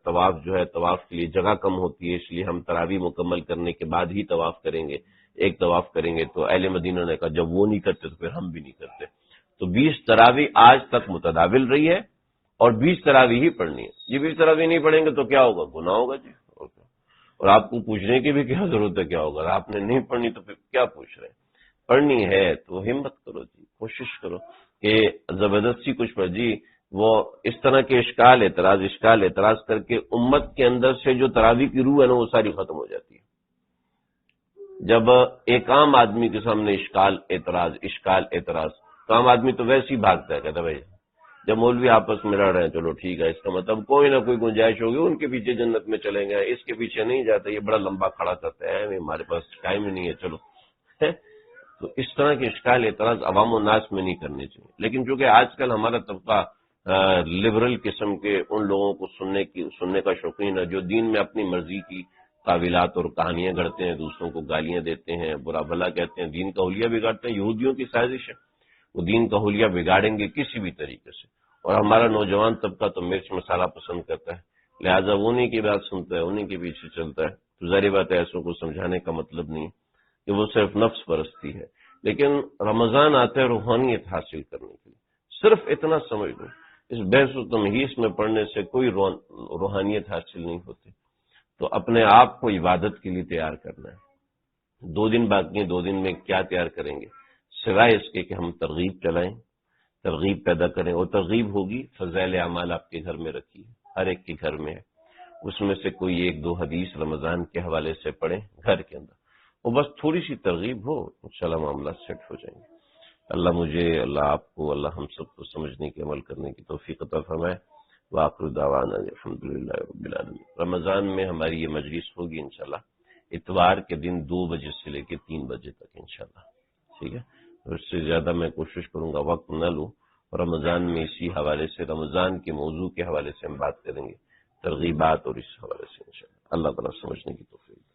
طواف جو ہے، طواف کے لیے جگہ کم ہوتی ہے، اس لیے ہم تراویح مکمل کرنے کے بعد ہی طواف کریں گے، ایک طواف کریں گے۔ تو اہل مدینہ نے کہا جب وہ نہیں کرتے تو پھر ہم بھی نہیں کرتے۔ تو 20 تراویح آج تک متداول رہی ہے، اور 20 تراویح ہی پڑھنی ہے۔ یہ 20 تراویح نہیں پڑھیں گے تو کیا ہوگا؟ گناہ ہوگا جی۔ اور آپ کو پوچھنے کی بھی کیا ضرورت ہے کیا ہوگا؟ اگر آپ نے نہیں پڑھنی تو پھر کیا پوچھ رہے ہیں؟ پڑھنی ہے تو ہمت کرو جی، کوشش کرو کہ زبردستی کچھ پڑھ جی۔ وہ اس طرح کے اشکال اعتراض کر کے امت کے اندر سے جو تراویح کی روح ہے نا وہ ساری ختم ہو جاتی ہے۔ جب ایک عام آدمی کے سامنے اشکال اعتراض تو عام آدمی تو ویسے ہی بھاگتا ہے، کہتا ہے بھائی جب مولوی آپس میں لڑ رہے ہیں چلو ٹھیک ہے، اس کا مطلب کوئی نہ کوئی گنجائش ہوگی، ان کے پیچھے جنت میں چلیں گے، اس کے پیچھے نہیں جاتا، یہ بڑا لمبا کھڑا کرتا ہے، ہمارے پاس ٹائم ہی نہیں ہے چلو۔ تو اس طرح کے اشکال اعتراض عوام الناس میں نہیں کرنے چاہیے۔ لیکن چونکہ آج کل ہمارا طبقہ لبرل قسم کے ان لوگوں کو سننے کا شوقین ہے، جو دین میں اپنی مرضی کی تعویلات اور کہانیاں گڑھتے ہیں، دوسروں کو گالیاں دیتے ہیں، برا بھلا کہتے ہیں، دین کا حلیہ بگاڑتے ہیں۔ یہودیوں کی سازش ہے، وہ دین کا حلیہ بگاڑیں گے کسی بھی طریقے سے، اور ہمارا نوجوان طبقہ تو مرچ مسالہ پسند کرتا ہے، لہذا وہ انہیں کی بات سنتا ہے، انہیں کے پیچھے چلتا ہے۔ تو ظاہر بات ہے ایسوں کو سمجھانے کا مطلب نہیں کہ وہ صرف نفس پرستی ہے، لیکن رمضان آتا ہے روحانیت حاصل کرنے کے لیے۔ صرف اتنا سمجھ لو، اس بحث و تمہیس میں پڑھنے سے کوئی روحانیت حاصل نہیں ہوتی۔ تو اپنے آپ کو عبادت کے لیے تیار کرنا ہے۔ 2 دن باقی ہیں، 2 دن میں کیا تیار کریں گے سوائے اس کے کہ ہم ترغیب چلائیں، ترغیب پیدا کریں، اور ترغیب ہوگی فضائل اعمال آپ کے گھر میں رکھی ہے، ہر ایک کے گھر میں ہے، اس میں سے کوئی 1-2 حدیث رمضان کے حوالے سے پڑھیں گھر کے اندر، وہ بس تھوڑی سی ترغیب ہو، انشاءاللہ معاملات سیٹ ہو جائیں گے۔ اللہ مجھے، اللہ آپ کو، اللہ ہم سب کو سمجھنے کے عمل کرنے کی توفیق عطا فرمائے۔ وآخر دعوانا الحمدللہ رب العالمین۔ رمضان میں ہماری یہ مجلس ہوگی انشاءاللہ اتوار کے دن 2 بجے سے لے کے 3 بجے تک انشاءاللہ، ٹھیک ہے؟ اس سے زیادہ میں کوشش کروں گا وقت نہ لوں، اور رمضان میں اسی حوالے سے، رمضان کے موضوع کے حوالے سے ہم بات کریں گے، ترغیبات اور اس حوالے سے انشاءاللہ۔ اللہ تعالیٰ سمجھنے کی توفیق